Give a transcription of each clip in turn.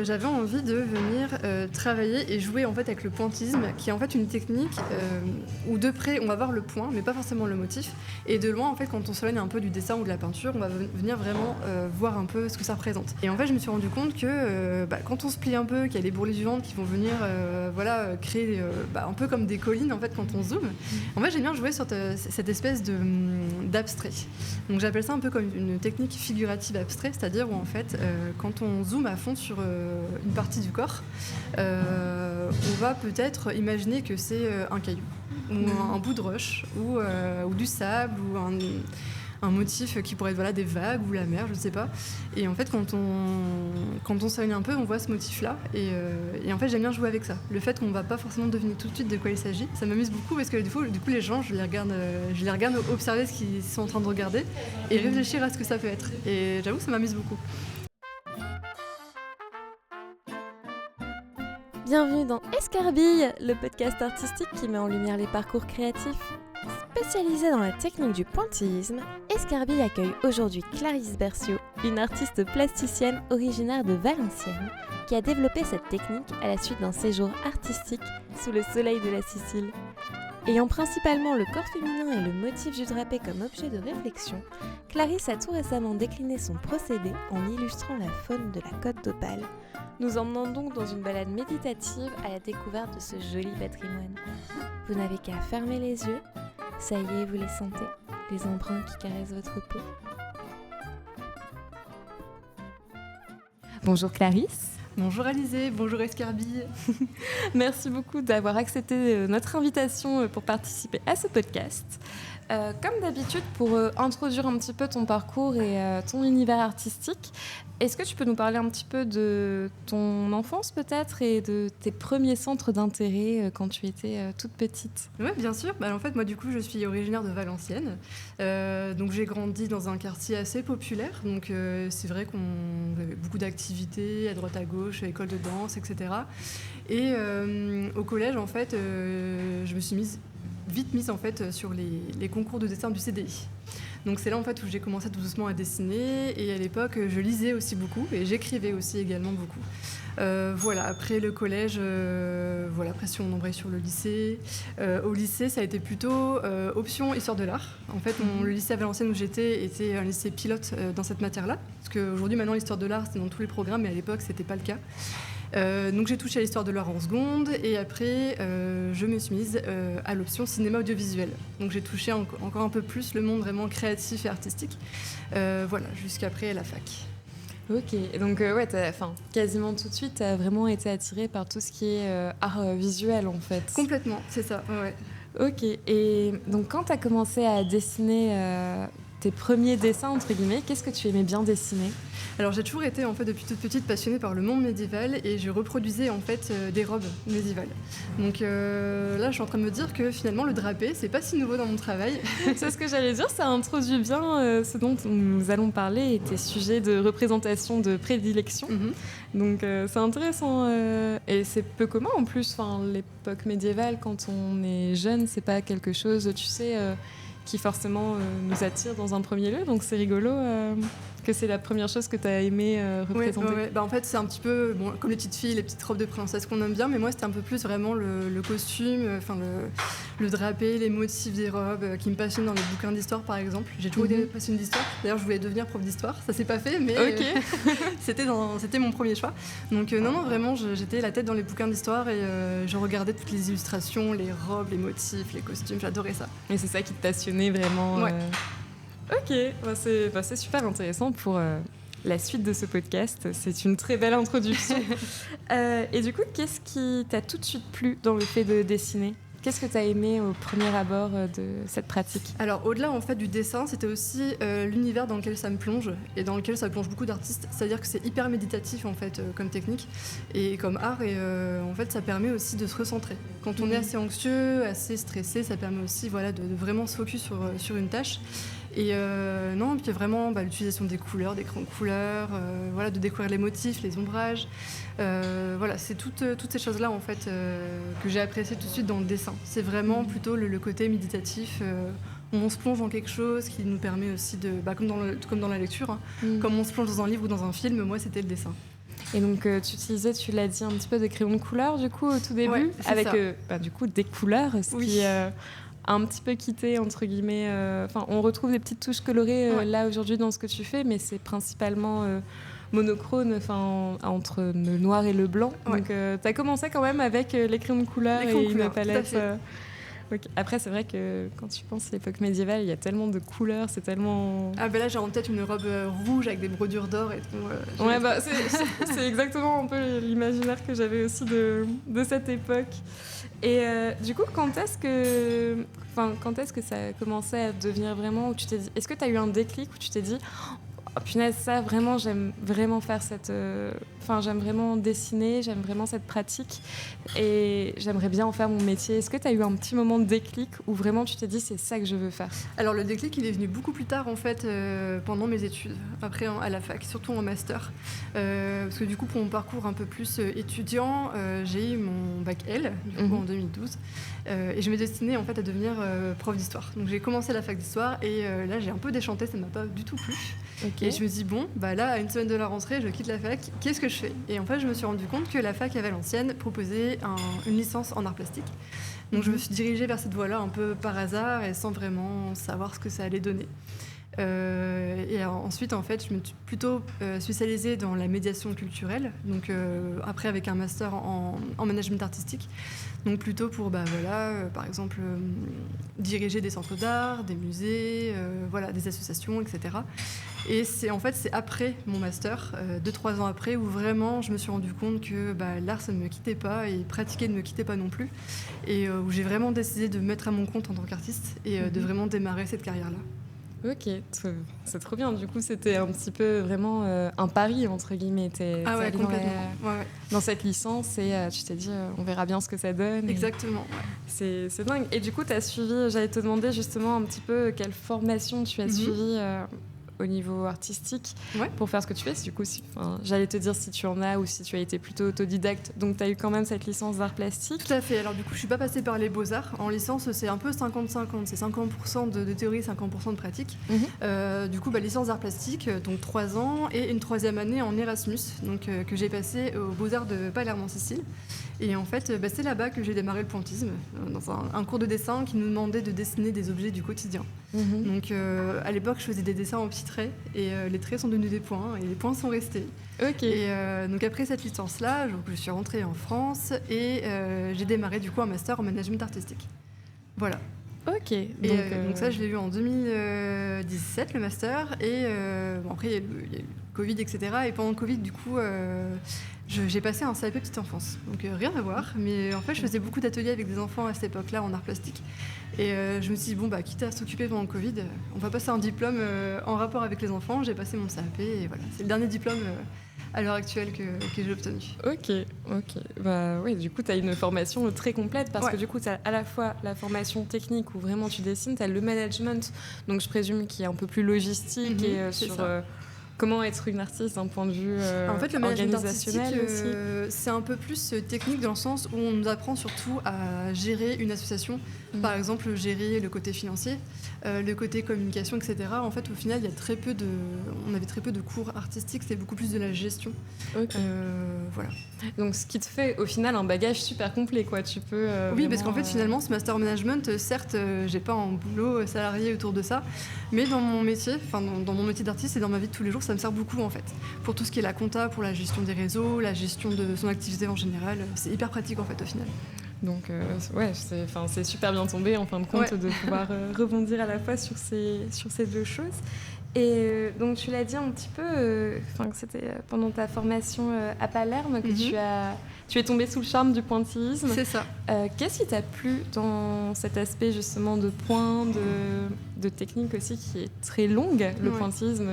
J'avais envie de venir travailler et jouer en fait avec le pointillisme, qui est en fait une technique où de près on va voir le point, mais pas forcément le motif, et de loin en fait quand on s'éloigne un peu du dessin ou de la peinture, on va venir vraiment voir un peu ce que ça représente. Et en fait je me suis rendu compte que quand on se plie un peu, qu'il y a des bourrelets du ventre qui vont venir créer un peu comme des collines en fait quand on zoome. En fait j'aime bien jouer sur cette espèce d'abstrait. Donc j'appelle ça un peu comme une technique figurative abstraite, c'est-à-dire où en fait quand on zoome à fond sur une partie du corps, on va peut-être imaginer que c'est un caillou ou un bout de roche ou du sable ou un motif qui pourrait être des vagues ou la mer, je ne sais pas. Et en fait, quand on s'aligne un peu, on voit ce motif-là. Et en fait, j'aime bien jouer avec ça. Le fait qu'on ne va pas forcément deviner tout de suite de quoi il s'agit, ça m'amuse beaucoup parce que du coup les gens, je les regarde observer ce qu'ils sont en train de regarder et réfléchir à ce que ça peut être. Et j'avoue que ça m'amuse beaucoup. Bienvenue dans Escarbille, le podcast artistique qui met en lumière les parcours créatifs. Spécialisée dans la technique du pointillisme, Escarbille accueille aujourd'hui Clarisse Berciot, une artiste plasticienne originaire de Valenciennes, qui a développé cette technique à la suite d'un séjour artistique sous le soleil de la Sicile. Ayant principalement le corps féminin et le motif du drapé comme objet de réflexion, Clarisse a tout récemment décliné son procédé en illustrant la faune de la Côte d'Opale, nous emmenant donc dans une balade méditative à la découverte de ce joli patrimoine. Vous n'avez qu'à fermer les yeux, ça y est, vous les sentez, les embruns qui caressent votre peau. Bonjour Clarisse. Bonjour Alizée, bonjour Escarbille. Merci beaucoup d'avoir accepté notre invitation pour participer à ce podcast. Comme d'habitude, pour introduire un petit peu ton parcours et ton univers artistique, est-ce que tu peux nous parler un petit peu de ton enfance peut-être et de tes premiers centres d'intérêt quand tu étais toute petite ? Oui, bien sûr. En fait, moi, du coup, je suis originaire de Valenciennes. Donc, j'ai grandi dans un quartier assez populaire. Donc, c'est vrai qu'on avait beaucoup d'activités à droite à gauche, école de danse, etc. Et au collège, en fait, je me suis vite mise en fait, sur les concours de dessin du CDI. Donc c'est là en fait où j'ai commencé tout doucement à dessiner et à l'époque je lisais aussi beaucoup et j'écrivais aussi également beaucoup. Après le collège, après si on embraye sur le lycée. Au lycée ça a été plutôt option histoire de l'art. En fait le lycée à Valenciennes où j'étais était un lycée pilote dans cette matière-là. Parce qu'aujourd'hui maintenant l'histoire de l'art c'est dans tous les programmes mais à l'époque c'était pas le cas. Donc j'ai touché à l'histoire de l'art en seconde et après je me suis mise à l'option cinéma audiovisuel. Donc j'ai touché encore un peu plus le monde vraiment créatif et artistique, jusqu'après la fac. Ok, donc quasiment tout de suite tu as vraiment été attirée par tout ce qui est art visuel en fait. Complètement, c'est ça, ouais. Ok, et donc quand tu as commencé à dessiner tes premiers dessins, entre guillemets, qu'est-ce que tu aimais bien dessiner ? Alors j'ai toujours été en fait depuis toute petite passionnée par le monde médiéval et je reproduisais en fait des robes médiévales. Donc là je suis en train de me dire que finalement le drapé c'est pas si nouveau dans mon travail. C'est ce que j'allais dire, ça introduit bien ce dont nous allons parler et tes sujets de représentation de prédilection. Donc c'est intéressant et c'est peu commun en plus. L'époque médiévale quand on est jeune c'est pas quelque chose qui forcément nous attire dans un premier lieu, donc c'est rigolo que c'est la première chose que tu as aimé représenter. Oui. En fait c'est un petit peu comme les petites filles, les petites robes de princesse qu'on aime bien, mais moi c'était un peu plus vraiment le costume, le drapé, les motifs des robes qui me passionnent dans les bouquins d'histoire par exemple. J'ai toujours été passionnée d'histoire, d'ailleurs je voulais devenir prof d'histoire, ça s'est pas fait mais c'était mon premier choix. Donc non vraiment j'étais la tête dans les bouquins d'histoire et je regardais toutes les illustrations, les robes, les motifs, les costumes, j'adorais ça. Et c'est ça qui te passionnait vraiment. Ouais. Ok, c'est super intéressant pour la suite de ce podcast. C'est une très belle introduction. Et du coup, qu'est-ce qui t'a tout de suite plu dans le fait de dessiner ? Qu'est-ce que tu as aimé au premier abord de cette pratique ? Alors au-delà en fait du dessin, c'était aussi l'univers dans lequel ça me plonge et dans lequel ça plonge beaucoup d'artistes. C'est-à-dire que c'est hyper méditatif en fait comme technique et comme art et en fait ça permet aussi de se recentrer. Quand on est assez anxieux, assez stressé, ça permet aussi de vraiment se focus sur une tâche. Et puis vraiment l'utilisation des couleurs, des crayons de couleurs, de découvrir les motifs, les ombrages. C'est toutes ces choses-là en fait que j'ai appréciées tout de suite dans le dessin. C'est vraiment plutôt le côté méditatif où on se plonge dans quelque chose qui nous permet aussi de, comme dans la lecture, comme on se plonge dans un livre ou dans un film, moi c'était le dessin. Et donc tu utilisais, tu l'as dit, un petit peu de crayon de couleur du coup au tout début, avec du coup des couleurs, ce qui a un petit peu quitté entre guillemets. On retrouve des petites touches colorées là aujourd'hui dans ce que tu fais, mais c'est principalement monochrome, entre le noir et le blanc. Donc tu as commencé quand même avec les crayons de couleur et une palette. Okay. Après, c'est vrai que quand tu penses à l'époque médiévale, il y a tellement de couleurs, c'est tellement... Ah ben là, j'ai en tête une robe rouge avec des brodures d'or et tout. C'est exactement un peu l'imaginaire que j'avais aussi de cette époque. Et du coup, quand est-ce que ça a commencé à devenir vraiment... Est-ce que tu as eu un déclic où tu t'es dit... Oh, punaise, ça, vraiment, j'aime vraiment faire j'aime vraiment dessiner, j'aime vraiment cette pratique et j'aimerais bien en faire mon métier. Est-ce que tu as eu un petit moment de déclic où vraiment tu t'es dit c'est ça que je veux faire ? Alors le déclic, il est venu beaucoup plus tard en fait, pendant mes études, après à la fac, surtout en master. Parce que du coup, pour mon parcours un peu plus étudiant, j'ai eu mon bac L, du coup en 2012. Et je me destinais en fait à devenir prof d'histoire. Donc j'ai commencé la fac d'histoire et là j'ai un peu déchanté, ça ne m'a pas du tout plu. Okay. Et je me dis là à une semaine de la rentrée, je quitte la fac, qu'est-ce que je fais ? Et en fait je me suis rendu compte que la fac à Valenciennes proposait une licence en arts plastiques. Donc je me suis dirigée vers cette voie-là un peu par hasard et sans vraiment savoir ce que ça allait donner. Et ensuite, en fait, je me suis plutôt spécialisée dans la médiation culturelle, donc après avec un master en management artistique, donc plutôt pour par exemple diriger des centres d'art, des musées, des associations, etc. Et c'est après mon master, 2-3 ans après, où vraiment je me suis rendu compte que l'art ça ne me quittait pas et pratiquer ne me quittait pas non plus, et où j'ai vraiment décidé de me mettre à mon compte en tant qu'artiste et de vraiment démarrer cette carrière-là. Ok, c'est trop bien. Du coup, c'était un petit peu vraiment un pari, entre guillemets. T'es allé dans cette licence et tu t'es dit, on verra bien ce que ça donne. Exactement. C'est dingue. Et du coup, tu as suivi, j'allais te demander justement un petit peu quelle formation tu as suivi au niveau artistique pour faire ce que tu fais. Du coup, j'allais te dire si tu en as ou si tu as été plutôt autodidacte. Donc, tu as eu quand même cette licence d'art plastique. Tout à fait. Alors, du coup, je ne suis pas passée par les beaux-arts. En licence, c'est un peu 50-50. C'est 50% de théorie, 50% de pratique. Du coup, licence d'art plastique, donc 3 ans, et une 3e année en Erasmus, donc, que j'ai passé aux Beaux-Arts de Palerme en Sicile. Et en fait, c'est là-bas que j'ai démarré le pointillisme, dans un cours de dessin qui nous demandait de dessiner des objets du quotidien. Donc à l'époque, je faisais des dessins en petits traits et les traits sont devenus des points et les points sont restés. Okay. Et donc après cette licence-là, je suis rentrée en France et j'ai démarré du coup un master en management artistique. Voilà. Ok. Donc ça, je l'ai eu en 2017, le master. Et après, il y a eu le Covid, etc. Et pendant le Covid, du coup, j'ai passé un CAP petite enfance. Donc rien à voir. Mais en fait, je faisais beaucoup d'ateliers avec des enfants à cette époque-là en art plastique. Et je me suis dit, quitte à s'occuper pendant le Covid, on va passer un diplôme en rapport avec les enfants. J'ai passé mon CAP et voilà. C'est le dernier diplôme à l'heure actuelle que j'ai obtenu. Ok. Oui, du coup, tu as une formation très complète parce que du coup, tu as à la fois la formation technique où vraiment tu dessines, tu as le management, donc je présume qui est un peu plus logistique et sur comment être une artiste d'un point de vue en fait, le management organisationnel artistique, c'est un peu plus technique dans le sens où on nous apprend surtout à gérer une association. Par exemple, gérer le côté financier, le côté communication, etc. En fait, au final, on avait très peu de cours artistiques, c'était beaucoup plus de la gestion. Voilà. Donc, ce qui te fait, au final, un bagage super complet, quoi. Tu peux oui, parce qu'en fait, finalement, ce master management, certes, j'ai pas un boulot salarié autour de ça, mais dans mon métier, dans mon métier d'artiste et dans ma vie de tous les jours, ça me sert beaucoup, en fait. Pour tout ce qui est la compta, pour la gestion des réseaux, la gestion de son activité en général, c'est hyper pratique, en fait, au final. Donc, c'est super bien tombé, en fin de compte, de pouvoir rebondir à la fois sur ces deux choses. Et donc, tu l'as dit un petit peu, que c'était pendant ta formation à Palerme que tu es tombée sous le charme du pointillisme. C'est ça. Qu'est-ce qui t'a plu dans cet aspect, justement, de points, de technique aussi, qui est très longue, le pointillisme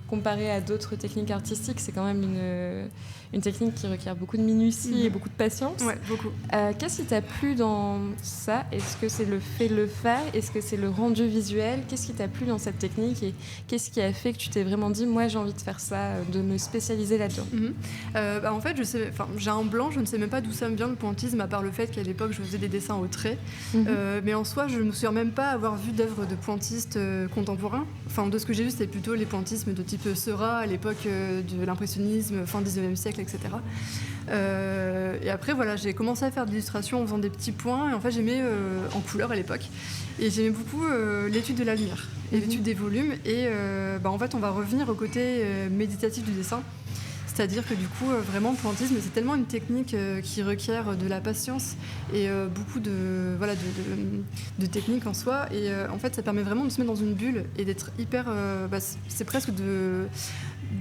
comparé à d'autres techniques artistiques, c'est quand même une technique qui requiert beaucoup de minutie et beaucoup de patience. Ouais, beaucoup. Qu'est-ce qui t'a plu dans ça ? Est-ce que c'est le fait de le faire ? Est-ce que c'est le rendu visuel ? Qu'est-ce qui t'a plu dans cette technique ? Et qu'est-ce qui a fait que tu t'es vraiment dit, moi j'ai envie de faire ça, de me spécialiser là-dedans ? En fait, j'ai un blanc, je ne sais même pas d'où ça me vient le pointillisme, à part le fait qu'à l'époque je faisais des dessins au trait. Mais en soi, je ne me souviens même pas avoir vu d'œuvres de pointillistes contemporains. De ce que j'ai vu, c'était plutôt les pointillismes de type Seurat à l'époque de l'impressionnisme, fin 19e siècle, etc. Et après, voilà, j'ai commencé à faire de l'illustration en faisant des petits points. Et en fait, j'aimais en couleur à l'époque. Et j'aimais beaucoup l'étude de la lumière et l'étude des volumes. Et en fait, on va revenir au côté méditatif du dessin. C'est-à-dire que du coup, vraiment, le pointillisme, c'est tellement une technique qui requiert de la patience et beaucoup de techniques en soi. Et en fait, ça permet vraiment de se mettre dans une bulle et d'être hyper... c'est presque de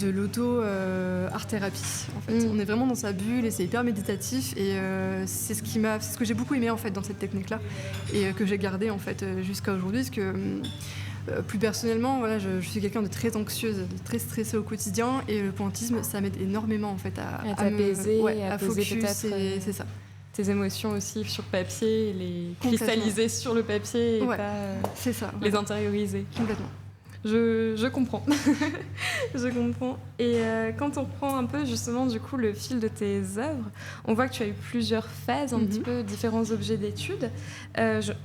l'auto-art-thérapie. En fait. On est vraiment dans sa bulle et c'est hyper méditatif. Et c'est ce que j'ai beaucoup aimé en fait, dans cette technique-là et que j'ai gardé en fait, jusqu'à aujourd'hui. Parce que... plus personnellement, voilà, je suis quelqu'un de très anxieuse, de très stressée au quotidien et le pointillisme, ça m'aide énormément en fait à t'apaiser, à focus, peut-être c'est ça. Tes émotions aussi sur papier, les cristalliser sur le papier et pas c'est ça, les intérioriser. Complètement. Je comprends. Je comprends. Et quand on reprend un peu justement du coup le fil de tes œuvres, on voit que tu as eu plusieurs phases, un petit peu différents objets d'études.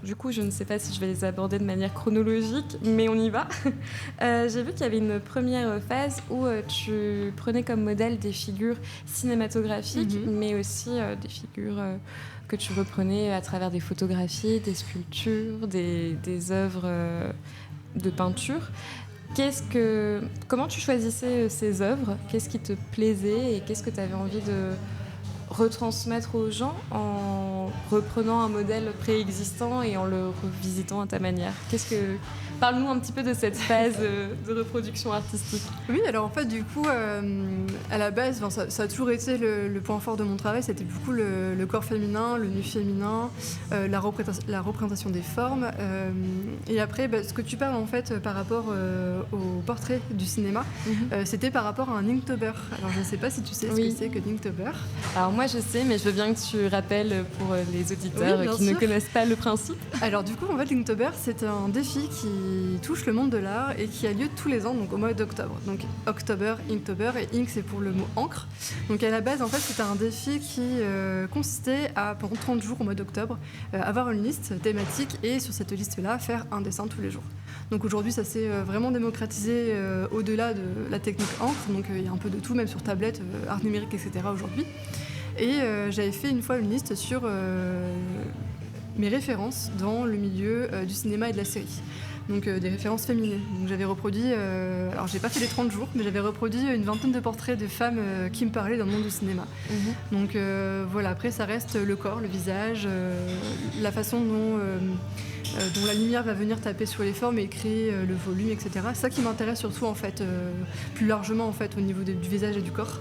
Du coup, je ne sais pas si je vais les aborder de manière chronologique, mais on y va. J'ai vu qu'il y avait une première phase où tu prenais comme modèle des figures cinématographiques, mais aussi des figures que tu reprenais à travers des photographies, des sculptures, des œuvres... de peinture. Comment tu choisissais ces œuvres? Qu'est-ce qui te plaisait et qu'est-ce que tu avais envie de retransmettre aux gens en reprenant un modèle préexistant et en le revisitant à ta manière? Parle-nous un petit peu de cette phase de reproduction artistique. Oui, alors en fait, du coup, à la base, ça a toujours été le point fort de mon travail, c'était beaucoup le corps féminin, le nu féminin, la représentation des formes. Et après, ce que tu parles en fait par rapport au portrait du cinéma, c'était par rapport à un Inktober. Alors je ne sais pas si tu sais ce que c'est que l'Inktober. Alors moi je sais, mais je veux bien que tu rappelles pour les auditeurs qui ne connaissent pas le principe. Alors du coup, en fait, l'Inktober, c'est un défi qui touche le monde de l'art et qui a lieu tous les ans, donc au mois d'octobre. Donc October, Inktober, et Ink c'est pour le mot encre. Donc à la base, en fait, c'était un défi qui consistait à, pendant 30 jours au mois d'octobre, avoir une liste thématique et sur cette liste-là, faire un dessin tous les jours. Donc aujourd'hui, ça s'est vraiment démocratisé au-delà de la technique encre. Donc il y a un peu de tout, même sur tablette, art numérique, etc. aujourd'hui. Et j'avais fait une fois une liste sur mes références dans le milieu du cinéma et de la série. Donc des références féminines. Donc j'avais reproduit, alors j'ai pas fait les 30 jours, mais j'avais reproduit une vingtaine de portraits de femmes qui me parlaient dans le monde du cinéma. Donc voilà, après ça reste le corps, le visage, la façon dont la lumière va venir taper sur les formes et créer le volume, etc. C'est ça qui m'intéresse surtout en fait, plus largement en fait au niveau du visage et du corps.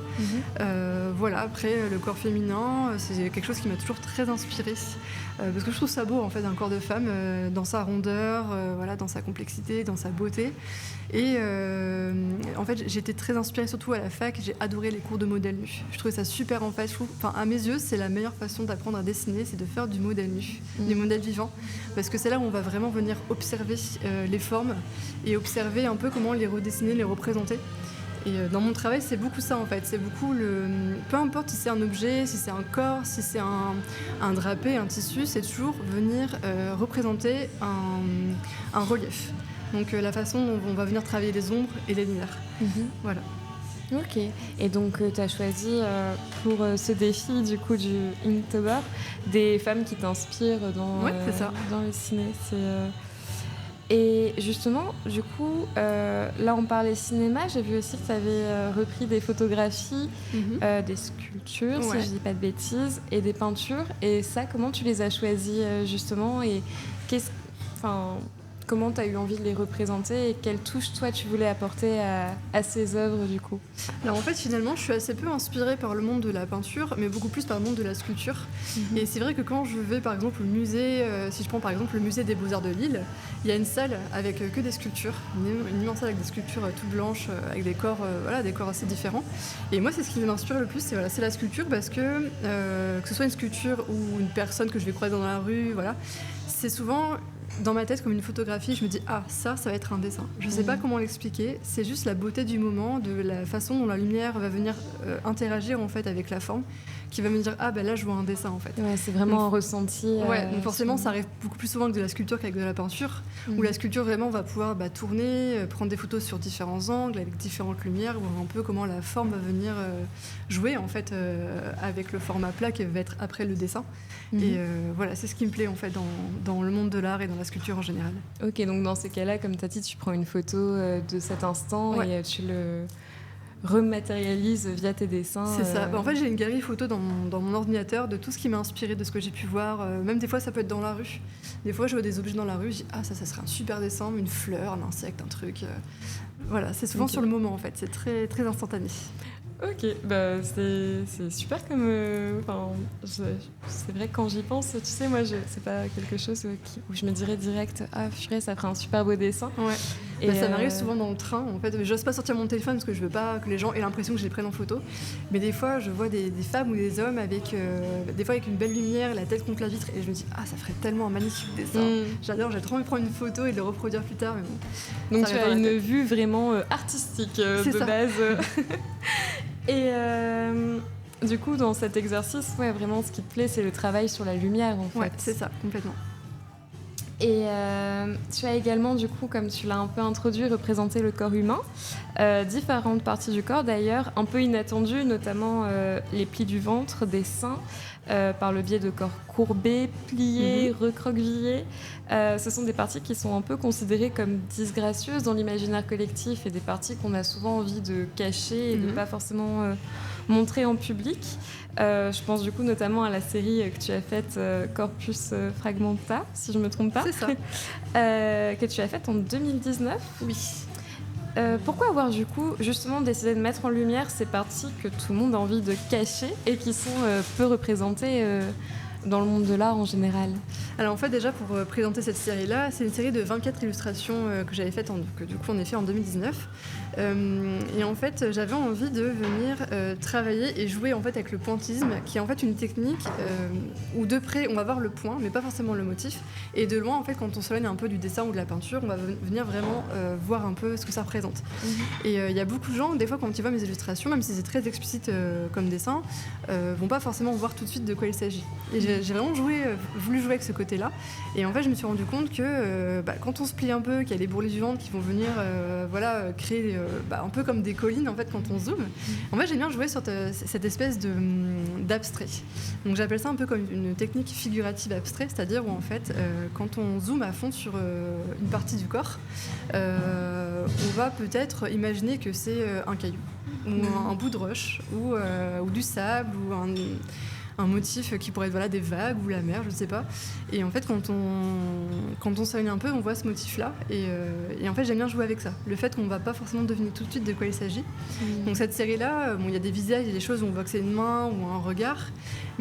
Voilà, après le corps féminin, c'est quelque chose qui m'a toujours très inspirée. Parce que je trouve ça beau en fait un corps de femme dans sa rondeur, voilà, dans sa complexité, dans sa beauté. Et en fait j'étais très inspirée surtout à la fac, j'ai adoré les cours de modèle nu. Je trouvais ça super en fait, à mes yeux c'est la meilleure façon d'apprendre à dessiner, c'est de faire du modèle nu, du modèle vivant. Parce que c'est là où on va vraiment venir observer les formes et observer un peu comment les redessiner, les représenter. Et dans mon travail, c'est beaucoup ça en fait. C'est beaucoup peu importe si c'est un objet, si c'est un corps, si c'est un drapé, un tissu, c'est toujours venir représenter un relief. Donc la façon dont on va venir travailler les ombres et les lumières. Voilà. Ok. Et donc tu as choisi pour ce défi du coup du Inktober des femmes qui t'inspirent dans le ciné. Et justement, du coup, là on parlait cinéma, j'ai vu aussi que tu avais repris des photographies, des sculptures, si je dis pas de bêtises, et des peintures. Et ça, comment tu les as choisies justement et comment tu as eu envie de les représenter et quelle touche toi tu voulais apporter à ces œuvres du coup? Alors en fait finalement je suis assez peu inspirée par le monde de la peinture mais beaucoup plus par le monde de la sculpture. Et c'est vrai que quand je vais par exemple au musée, si je prends par exemple le musée des Beaux-Arts de Lille, il y a une salle avec que des sculptures, une immense salle avec des sculptures toutes blanches, avec des corps assez différents. Et moi c'est ce qui m'inspire le plus, c'est la sculpture parce que ce soit une sculpture ou une personne que je vais croiser dans la rue, voilà, c'est souvent dans ma tête comme une photographie, je me dis ça va être un dessin. Je sais pas comment l'expliquer, c'est juste la beauté du moment, de la façon dont la lumière va venir interagir en fait avec la forme qui va me dire ah ben là je vois un dessin en fait. Ouais, c'est vraiment un ressenti. Ouais, donc forcément ça arrive beaucoup plus souvent que de la sculpture qu'avec de la peinture, où la sculpture vraiment va pouvoir tourner, prendre des photos sur différents angles, avec différentes lumières, voir un peu comment la forme va venir jouer en fait avec le format plat qui va être après le dessin. Et voilà, c'est ce qui me plaît en fait dans le monde de l'art et dans la sculpture en général. Ok, donc dans ces cas-là, comme tu as dit, tu prends une photo de cet instant et tu le rematérialises via tes dessins. C'est ça. En fait, j'ai une galerie photo dans mon ordinateur de tout ce qui m'a inspiré, de ce que j'ai pu voir. Même des fois, ça peut être dans la rue. Des fois, je vois des objets dans la rue, je dis ah ça serait un super dessin, une fleur, un insecte, un truc. Voilà, c'est souvent sur le moment en fait. C'est très très instantané. Ok, bah c'est super comme. C'est vrai que quand j'y pense, tu sais, moi, c'est pas quelque chose où je me dirais direct ah purée, ça ferait un super beau dessin. Ouais. Et ça m'arrive souvent dans le train. En fait, j'ose pas sortir mon téléphone parce que je veux pas que les gens aient l'impression que je les prenne en photo. Mais des fois, je vois des femmes ou des hommes avec des fois avec une belle lumière, la tête contre la vitre, et je me dis ah ça ferait tellement un magnifique dessin. J'adore, j'ai trop envie de prendre une photo et de le reproduire plus tard. Mais bon, donc tu as une vue vraiment artistique de base. Et du coup, dans cet exercice, vraiment, ce qui te plaît, c'est le travail sur la lumière, en fait. Ouais, c'est ça, complètement. Et tu as également, du coup, comme tu l'as un peu introduit, représenté le corps humain, différentes parties du corps, d'ailleurs, un peu inattendues, notamment les plis du ventre, des seins, par le biais de corps courbés, pliés, recroquevillés. Ce sont des parties qui sont un peu considérées comme disgracieuses dans l'imaginaire collectif et des parties qu'on a souvent envie de cacher et de ne pas forcément montrer en public. Je pense du coup notamment à la série que tu as faite, Corpus Fragmenta, si je ne me trompe pas. C'est ça. Que tu as faite en 2019. Oui. Pourquoi avoir du coup justement décidé de mettre en lumière ces parties que tout le monde a envie de cacher et qui sont peu représentées dans le monde de l'art en général? Alors en fait déjà pour présenter cette série-là, c'est une série de 24 illustrations que j'avais faites du coup en effet en 2019. Et en fait j'avais envie de venir travailler et jouer en fait avec le pointillisme, qui est en fait une technique où de près on va voir le point mais pas forcément le motif, et de loin en fait quand on s'éloigne un peu du dessin ou de la peinture, on va venir vraiment voir un peu ce que ça représente. Et il y a beaucoup de gens, des fois quand ils voient mes illustrations, même si c'est très explicite comme dessin, vont pas forcément voir tout de suite de quoi il s'agit. Et j'ai vraiment voulu jouer avec ce côté-là. Et en fait, je me suis rendu compte que quand on se plie un peu, qu'il y a les bourrelets du ventre qui vont venir créer un peu comme des collines en fait, quand on zoome. En fait, j'aime bien jouer sur cette espèce d'abstrait. Donc j'appelle ça un peu comme une technique figurative abstraite, c'est-à-dire où en fait, quand on zoome à fond sur une partie du corps, on va peut-être imaginer que c'est un caillou, ou un bout de roche, ou du sable, ou un motif qui pourrait être des vagues ou la mer, je ne sais pas. Et en fait, quand on s'aligne un peu, on voit ce motif-là. Et en fait, j'aime bien jouer avec ça. Le fait qu'on ne va pas forcément deviner tout de suite de quoi il s'agit. Donc cette série-là, il y a des visages, il y a des choses où on voit que c'est une main ou un regard.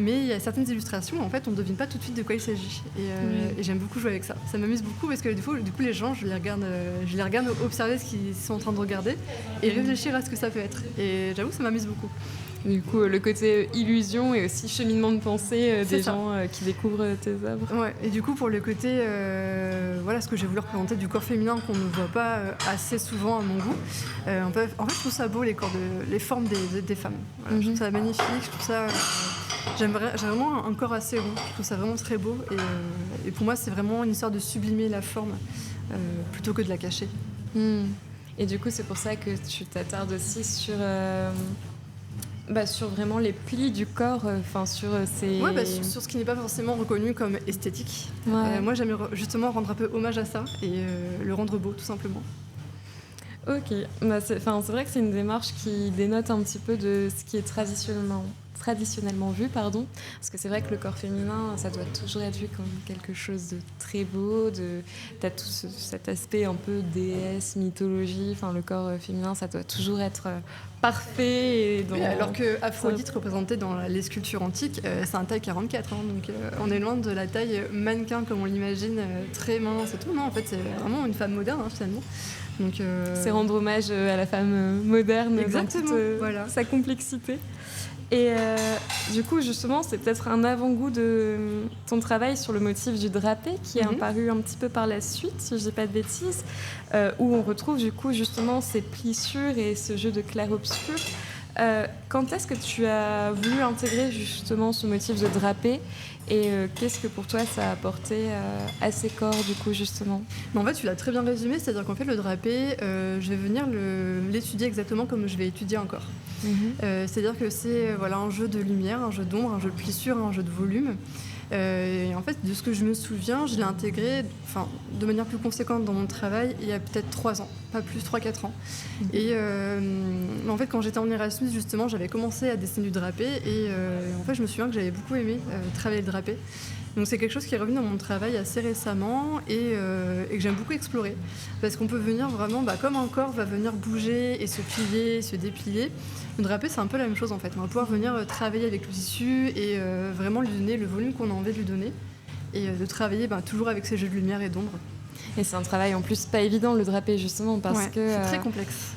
Mais il y a certaines illustrations où en fait, on ne devine pas tout de suite de quoi il s'agit. Et j'aime beaucoup jouer avec ça. Ça m'amuse beaucoup parce que du coup les gens, je les regarde observer ce qu'ils sont en train de regarder et réfléchir à ce que ça peut être. Et j'avoue que ça m'amuse beaucoup. Du coup, le côté illusion et aussi cheminement de pensée des gens qui découvrent tes œuvres. Ouais, et du coup, pour le côté, ce que j'ai voulu représenter du corps féminin qu'on ne voit pas assez souvent à mon goût. En fait, je trouve ça beau, les formes des femmes. Voilà, je trouve ça magnifique, je trouve ça... J'ai vraiment un corps assez rond, je trouve ça vraiment très beau. Et pour moi, c'est vraiment une histoire de sublimer la forme plutôt que de la cacher. Et du coup, c'est pour ça que tu t'attardes aussi sur vraiment les plis du corps, sur ces... Ouais, sur ce qui n'est pas forcément reconnu comme esthétique. Ouais. Moi, j'aime justement rendre un peu hommage à ça et le rendre beau, tout simplement. Ok, c'est vrai que c'est une démarche qui dénote un petit peu de ce qui est traditionnellement vu, parce que c'est vrai que le corps féminin, ça doit toujours être vu comme quelque chose de très beau, t'as tout cet aspect un peu déesse, mythologie, le corps féminin, ça doit toujours être parfait. Oui, alors que Aphrodite représentée dans les sculptures antiques, c'est un taille 44, donc on est loin de la taille mannequin comme on l'imagine, très mince et tout. Non, en fait, c'est vraiment une femme moderne, finalement. Donc, c'est rendre hommage à la femme moderne. Exactement, dans toute sa complexité. Et du coup, justement, c'est peut-être un avant-goût de ton travail sur le motif du drapé qui est apparu un petit peu par la suite, si je dis pas de bêtises, où on retrouve du coup justement ces plissures et ce jeu de clair-obscur. Quand est-ce que tu as voulu intégrer justement ce motif de drapé et qu'est-ce que pour toi ça a apporté à ces corps du coup justement? Mais en fait, tu l'as très bien résumé, c'est-à-dire qu'en fait, le drapé, je vais venir l'étudier exactement comme je vais étudier un corps. C'est-à-dire que c'est un jeu de lumière, un jeu d'ombre, un jeu de plissure, un jeu de volume. Et en fait, de ce que je me souviens, je l'ai intégré de manière plus conséquente dans mon travail il y a peut-être 3 ans, pas plus, 3-4 ans. Et en fait, quand j'étais en Erasmus, justement, j'avais commencé à dessiner du drapé et en fait, je me souviens que j'avais beaucoup aimé travailler le drapé. Donc c'est quelque chose qui est revenu dans mon travail assez récemment et que j'aime beaucoup explorer parce qu'on peut venir vraiment, comme un corps va venir bouger et se plier, se déplier. Le drapé, c'est un peu la même chose en fait. On va pouvoir venir travailler avec le tissu et vraiment lui donner le volume qu'on a envie de lui donner et de travailler toujours avec ces jeux de lumière et d'ombre. Et c'est un travail en plus pas évident le drapé justement parce que c'est très complexe.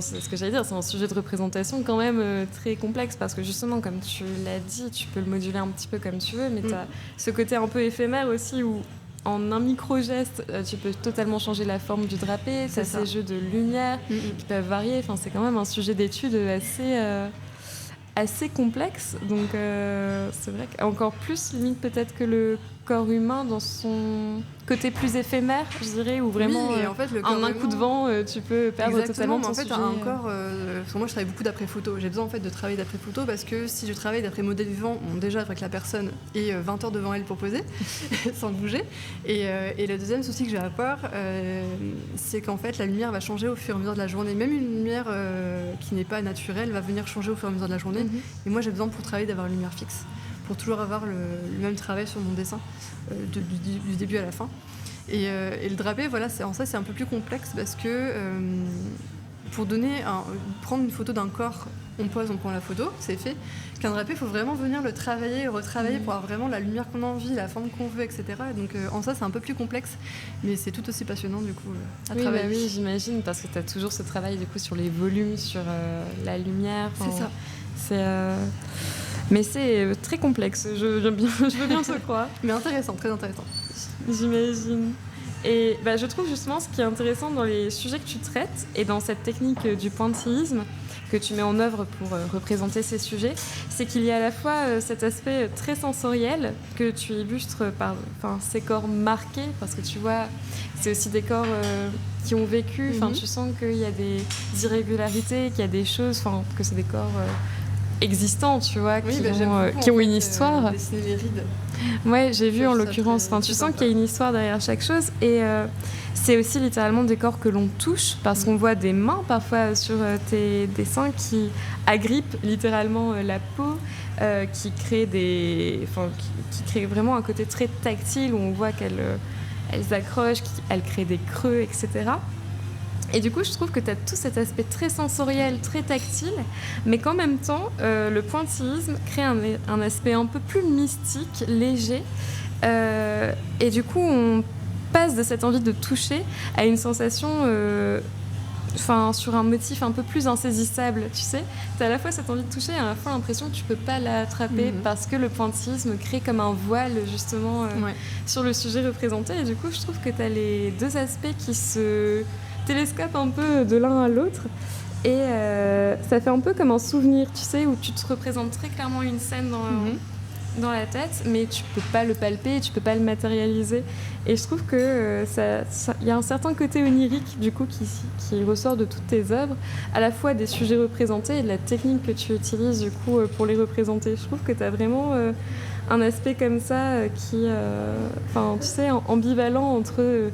C'est ce que j'allais dire, c'est un sujet de représentation quand même très complexe parce que justement, comme tu l'as dit, tu peux le moduler un petit peu comme tu veux, mais tu as ce côté un peu éphémère aussi où en un micro-geste, tu peux totalement changer la forme du drapé, tu as ces jeux de lumière qui peuvent varier, c'est quand même un sujet d'étude assez complexe, donc c'est vrai qu'encore plus limite peut-être que le corps humain dans son côté plus éphémère, je dirais, où vraiment en fait, en un coup de vent tu peux perdre totalement ton sujet. En fait, un corps, parce que moi je travaille beaucoup d'après-photo, j'ai besoin en fait de travailler d'après-photo parce que si je travaille d'après modèle vivant, déjà avec la personne est 20 heures devant elle pour poser sans bouger, et le deuxième souci que j'ai à part, c'est qu'en fait la lumière va changer au fur et à mesure de la journée, même une lumière qui n'est pas naturelle va venir changer au fur et à mesure de la journée, et moi j'ai besoin pour travailler d'avoir une lumière fixe pour toujours avoir le même travail sur mon dessin du début à la fin. Et le drapé, c'est un peu plus complexe parce que pour prendre une photo d'un corps, on pose, on prend la photo, c'est fait. Qu'un drapé, il faut vraiment venir le travailler, retravailler pour avoir vraiment la lumière qu'on a envie, la forme qu'on veut, etc. Et donc en ça, c'est un peu plus complexe, mais c'est tout aussi passionnant du coup à travailler. Oui, j'imagine, parce que tu as toujours ce travail du coup sur les volumes, sur la lumière. C'est ça. Mais c'est très complexe, je veux bien te croire. Mais intéressant, très intéressant. J'imagine. Et je trouve justement ce qui est intéressant dans les sujets que tu traites et dans cette technique du pointillisme que tu mets en œuvre pour représenter ces sujets, c'est qu'il y a à la fois cet aspect très sensoriel que tu illustres par ces corps marqués, parce que tu vois, c'est aussi des corps qui ont vécu, tu sens qu'il y a des irrégularités, qu'il y a des choses, que c'est des corps existants, tu vois, qui ont une histoire. Dessiner les rides. Ouais, j'ai vu en l'occurrence. Tu sens qu'il y a une histoire derrière chaque chose. Et c'est aussi littéralement des corps que l'on touche, parce qu'on voit des mains parfois sur tes dessins qui agrippent littéralement la peau, qui créent qui créent vraiment un côté très tactile où on voit qu'elles accrochent, qu'elles créent des creux, etc. Et du coup, je trouve que tu as tout cet aspect très sensoriel, très tactile, mais qu'en même temps, le pointillisme crée un aspect un peu plus mystique, léger. Et du coup, on passe de cette envie de toucher à une sensation sur un motif un peu plus insaisissable, tu sais. Tu as à la fois cette envie de toucher et à la fois l'impression que tu peux pas l'attraper parce que le pointillisme crée comme un voile, justement, sur le sujet représenté. Et du coup, je trouve que tu as les deux aspects qui se télescope un peu de l'un à l'autre et ça fait un peu comme un souvenir, tu sais, où tu te représentes très clairement une scène dans la tête, mais tu peux pas le palper, tu peux pas le matérialiser, et je trouve que y a un certain côté onirique du coup qui ressort de toutes tes œuvres, à la fois des sujets représentés et de la technique que tu utilises du coup pour les représenter. Je trouve que tu as vraiment un aspect comme ça qui tu sais, ambivalent entre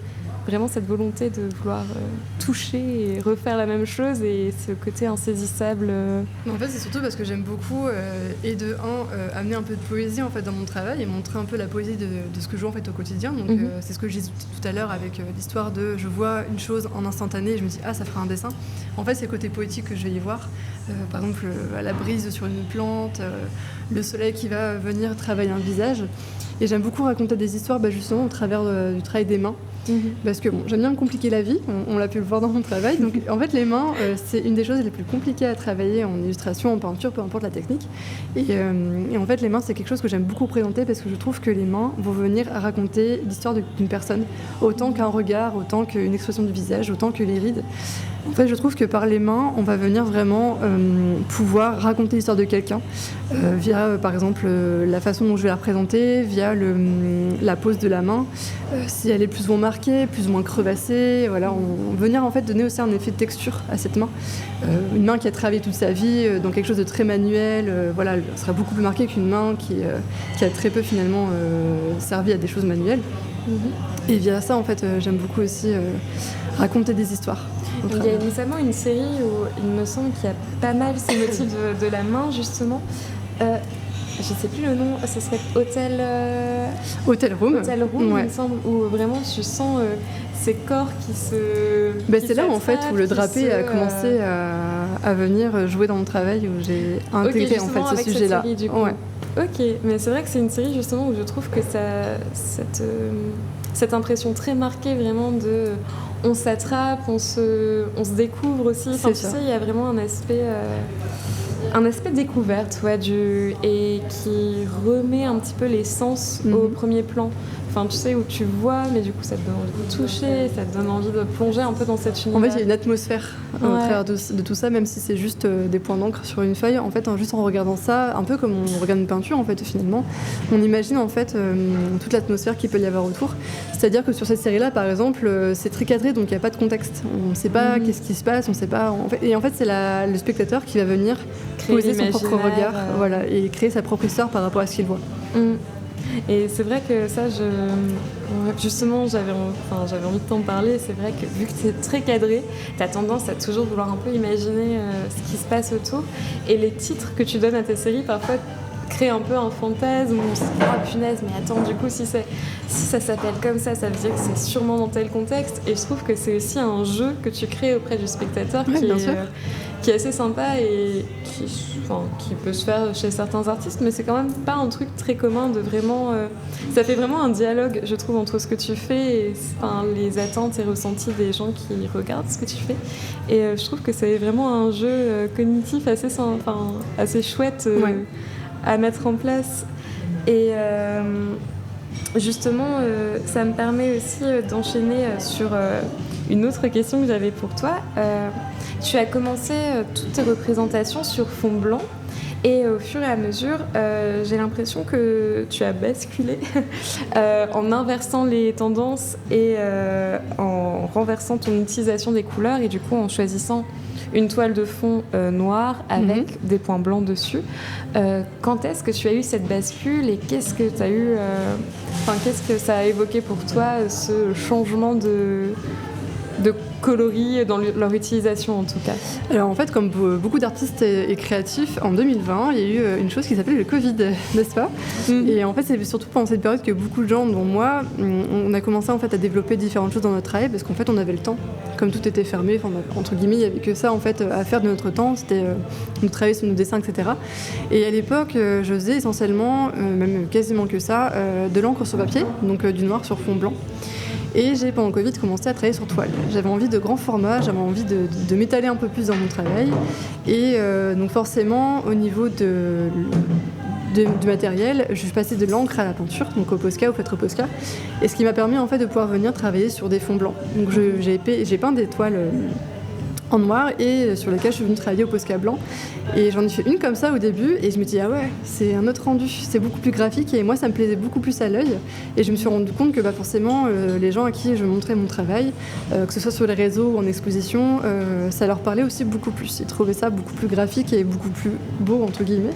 vraiment cette volonté de vouloir toucher et refaire la même chose et ce côté insaisissable. En fait, c'est surtout parce que j'aime beaucoup amener un peu de poésie en fait dans mon travail et montrer un peu la poésie de ce que je vois en fait au quotidien. Donc c'est ce que j'ai dit tout à l'heure avec l'histoire de je vois une chose en instantané et je me dis ça fera un dessin. En fait, c'est le côté poétique que je vais y voir. Par exemple, la brise sur une plante, le soleil qui va venir travailler un visage. Et j'aime beaucoup raconter des histoires justement au travers du travail des mains. Parce que j'aime bien me compliquer la vie, on l'a pu le voir dans mon travail. Donc en fait les mains, c'est une des choses les plus compliquées à travailler en illustration, en peinture, peu importe la technique. Et en fait les mains c'est quelque chose que j'aime beaucoup présenter parce que je trouve que les mains vont venir raconter l'histoire d'une personne, autant qu'un regard, autant qu'une expression du visage, autant que les rides. En fait je trouve que par les mains on va venir vraiment pouvoir raconter l'histoire de quelqu'un via par exemple la façon dont je vais la représenter, via la pose de la main, si elle est plus ou moins marquée, plus ou moins crevassée, voilà, on venir en fait donner aussi un effet de texture à cette main. Une main qui a travaillé toute sa vie dans quelque chose de très manuel, voilà, elle sera beaucoup plus marquée qu'une main qui a très peu finalement servi à des choses manuelles. Et via ça en fait j'aime beaucoup aussi raconter des histoires. Il y a récemment une série où il me semble qu'il y a pas mal ces motifs de la main justement. Je sais plus le nom, ce serait Hotel Room, ouais. Il me semble, où vraiment tu sens ces corps qui se... c'est là en fait où le drapé a commencé à venir jouer dans mon travail, où j'ai intégré en fait ce sujet-là. Série, du coup. Ouais. Ok, mais c'est vrai que c'est une série justement où je trouve que cette impression très marquée vraiment de... On s'attrape, on se découvre aussi. Enfin, tu sais, il y a vraiment un aspect découverte, ouais, et qui remet un petit peu les sens au premier plan. Enfin, tu sais, où tu vois, mais du coup, ça te donne envie de toucher, ça te donne envie de plonger un peu dans cet univers. En fait, il y a une atmosphère au travers de tout ça, même si c'est juste des points d'encre sur une feuille. En fait, juste en regardant ça, un peu comme on regarde une peinture, en fait, finalement, on imagine en fait toute l'atmosphère qu'il peut y avoir autour. C'est-à-dire que sur cette série-là, par exemple, c'est très cadré, donc il n'y a pas de contexte. On ne sait pas qu'est-ce qui se passe, on ne sait pas. Et en fait, c'est le spectateur qui va venir poser son propre regard, voilà, et créer sa propre histoire par rapport à ce qu'il voit. Et c'est vrai que ça, justement, j'avais envie de t'en parler. C'est vrai que vu que c'est très cadré, tu as tendance à toujours vouloir un peu imaginer ce qui se passe autour. Et les titres que tu donnes à tes séries, parfois, créent un peu un fantasme où on se dit « Ah, punaise, mais attends, du coup, si ça s'appelle comme ça veut dire que c'est sûrement dans tel contexte. » Et je trouve que c'est aussi un jeu que tu crées auprès du spectateur qui est assez sympa et qui peut se faire chez certains artistes, mais c'est quand même pas un truc très commun de vraiment... ça fait vraiment un dialogue, je trouve, entre ce que tu fais et les attentes et ressentis des gens qui regardent ce que tu fais. Et je trouve que c'est vraiment un jeu cognitif assez chouette à mettre en place. Et justement, ça me permet aussi d'enchaîner sur une autre question que j'avais pour toi. Tu as commencé toutes tes représentations sur fond blanc et au fur et à mesure, j'ai l'impression que tu as basculé en inversant les tendances et en renversant ton utilisation des couleurs et du coup en choisissant une toile de fond noire avec des points blancs dessus. Quand est-ce que tu as eu cette bascule et qu'est-ce que tu as eu, qu'est-ce que ça a évoqué pour toi, ce changement de coloris dans leur utilisation en tout cas? Alors en fait, comme beaucoup d'artistes et créatifs, en 2020, il y a eu une chose qui s'appelait le Covid, n'est-ce pas? Et en fait, c'est surtout pendant cette période que beaucoup de gens, dont moi, on a commencé en fait à développer différentes choses dans notre travail parce qu'en fait, on avait le temps. Comme tout était fermé, entre guillemets, il n'y avait que ça en fait à faire de notre temps, c'était nous travailler sur nos dessins, etc. Et à l'époque, je faisais essentiellement, même quasiment que ça, de l'encre sur papier, donc du noir sur fond blanc. Et j'ai, pendant le Covid, commencé à travailler sur toile. J'avais envie de grands formats, j'avais envie de m'étaler un peu plus dans mon travail. Et donc forcément, au niveau du matériel, je suis passée de l'encre à la peinture, donc au Posca, au feutre Posca. Et ce qui m'a permis en fait de pouvoir venir travailler sur des fonds blancs. Donc j'ai peint des toiles en noir et sur lesquelles je suis venue travailler au Posca blanc. Et j'en ai fait une comme ça au début et je me dis ah ouais, c'est un autre rendu, c'est beaucoup plus graphique et moi ça me plaisait beaucoup plus à l'œil. Et je me suis rendu compte que forcément les gens à qui je montrais mon travail, que ce soit sur les réseaux ou en exposition, ça leur parlait aussi beaucoup plus. Ils trouvaient ça beaucoup plus graphique et beaucoup plus beau entre guillemets.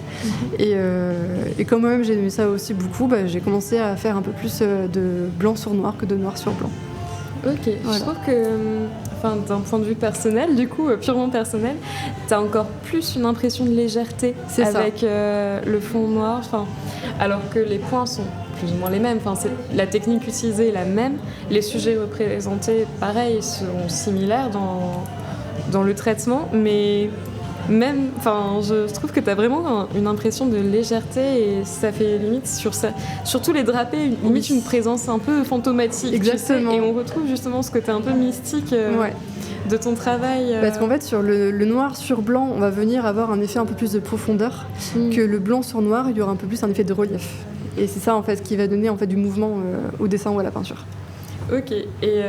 Et comme moi-même j'ai aimé ça aussi beaucoup, j'ai commencé à faire un peu plus de blanc sur noir que de noir sur blanc. Ok, voilà. Je trouve que d'un point de vue personnel, du coup, purement personnel, t'as encore plus une impression de légèreté avec le fond noir, alors que les points sont plus ou moins les mêmes, la technique utilisée est la même, les sujets représentés, pareil, sont similaires dans le traitement, mais même, je trouve que tu as vraiment une impression de légèreté et ça fait limite sur tous les drapés, limite une présence un peu fantomatique. Exactement. Tu sais, et on retrouve justement ce côté un peu mystique de ton travail. Parce qu'en fait, sur le noir sur blanc, on va venir avoir un effet un peu plus de profondeur, que le blanc sur noir, il y aura un peu plus un effet de relief. Et c'est ça en fait qui va donner en fait du mouvement au dessin ou à la peinture. Ok, et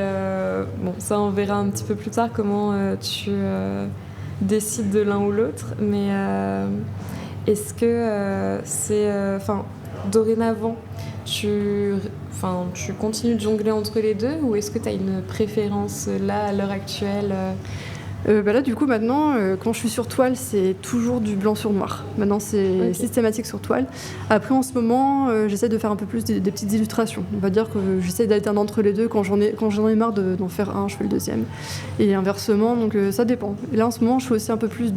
ça on verra un petit peu plus tard comment tu décides de l'un ou l'autre, mais est-ce que dorénavant tu continues de jongler entre les deux ou est-ce que tu as une préférence là à l'heure actuelle Là du coup maintenant quand je suis sur toile c'est toujours du blanc sur noir. Maintenant c'est systématique sur toile. Après en ce moment j'essaie de faire un peu plus des petites illustrations. On va dire que j'essaie d'alterner entre les deux. Quand j'en ai marre d'en faire un, je fais le deuxième. Et inversement, donc ça dépend. Et là en ce moment je fais aussi un peu plus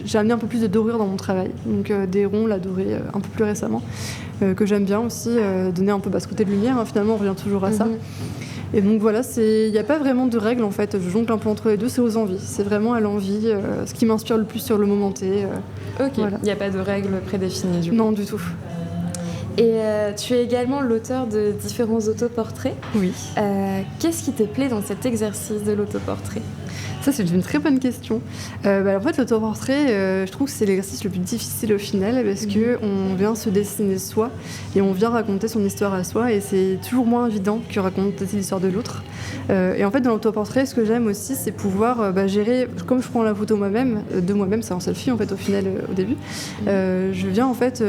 j'ai amené un peu plus de dorure dans mon travail. Donc des ronds, la dorée un peu plus récemment. Que j'aime bien aussi, donner un peu ce côté de lumière, hein, finalement on revient toujours à ça. Et donc voilà, il n'y a pas vraiment de règles en fait, je jongle un peu entre les deux, c'est aux envies, c'est vraiment à l'envie, ce qui m'inspire le plus sur le moment T. Ok, il n'y a pas de règles prédéfinies du coup. Non, du tout. Et tu es également l'auteur de différents autoportraits. Oui. Qu'est-ce qui te plaît dans cet exercice de l'autoportrait ? Ça, c'est une très bonne question. En fait, l'autoportrait, je trouve que c'est l'exercice le plus difficile au final parce qu'on vient se dessiner soi et on vient raconter son histoire à soi et c'est toujours moins évident que raconter l'histoire de l'autre. Et en fait, dans l'autoportrait, ce que j'aime aussi, c'est pouvoir gérer, comme je prends la photo moi-même, de moi-même, c'est un selfie en fait au final au début, je viens en fait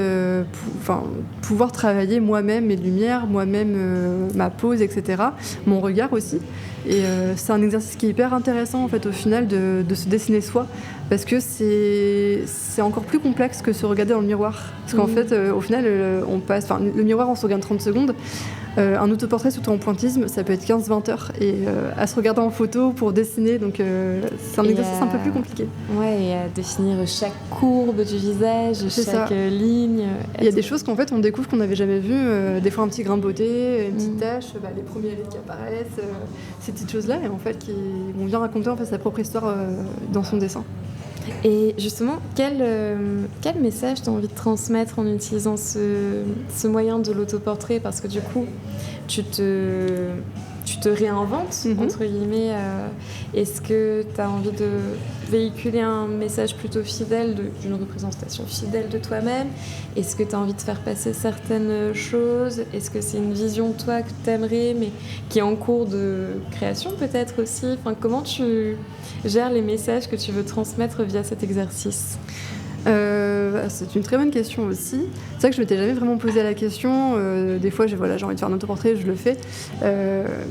pouvoir travailler moi-même mes lumières, moi-même ma pose, etc., mon regard aussi. Et c'est un exercice qui est hyper intéressant en fait au final de se dessiner soi parce que c'est encore plus complexe que se regarder dans le miroir parce qu'en fait au final le miroir on se regarde 30 secondes. Un autoportrait, surtout en pointillisme, ça peut être 15-20 heures et à se regarder en photo pour dessiner, donc c'est un exercice un peu plus compliqué. Ouais, et à définir chaque courbe du visage, chaque ligne. Il y a des choses qu'en fait on découvre qu'on n'avait jamais vues, des fois un petit grain de beauté, une petite tache, les premiers rides qui apparaissent, ces petites choses-là, et en fait qui vont bien raconter en fait sa propre histoire dans son dessin. Et justement, quel message tu as envie de transmettre en utilisant ce moyen de l'autoportrait ? Parce que du coup, tu te réinventes, entre guillemets. Est-ce que tu as envie de véhiculer un message plutôt fidèle, d'une représentation fidèle de toi-même ? Est-ce que tu as envie de faire passer certaines choses ? Est-ce que c'est une vision de toi que tu aimerais, mais qui est en cours de création peut-être aussi ? Comment tu gères les messages que tu veux transmettre via cet exercice ? C'est une très bonne question aussi. C'est vrai que je m'étais jamais vraiment posé la question. Des fois, j'ai envie de faire un autoportrait, je le fais.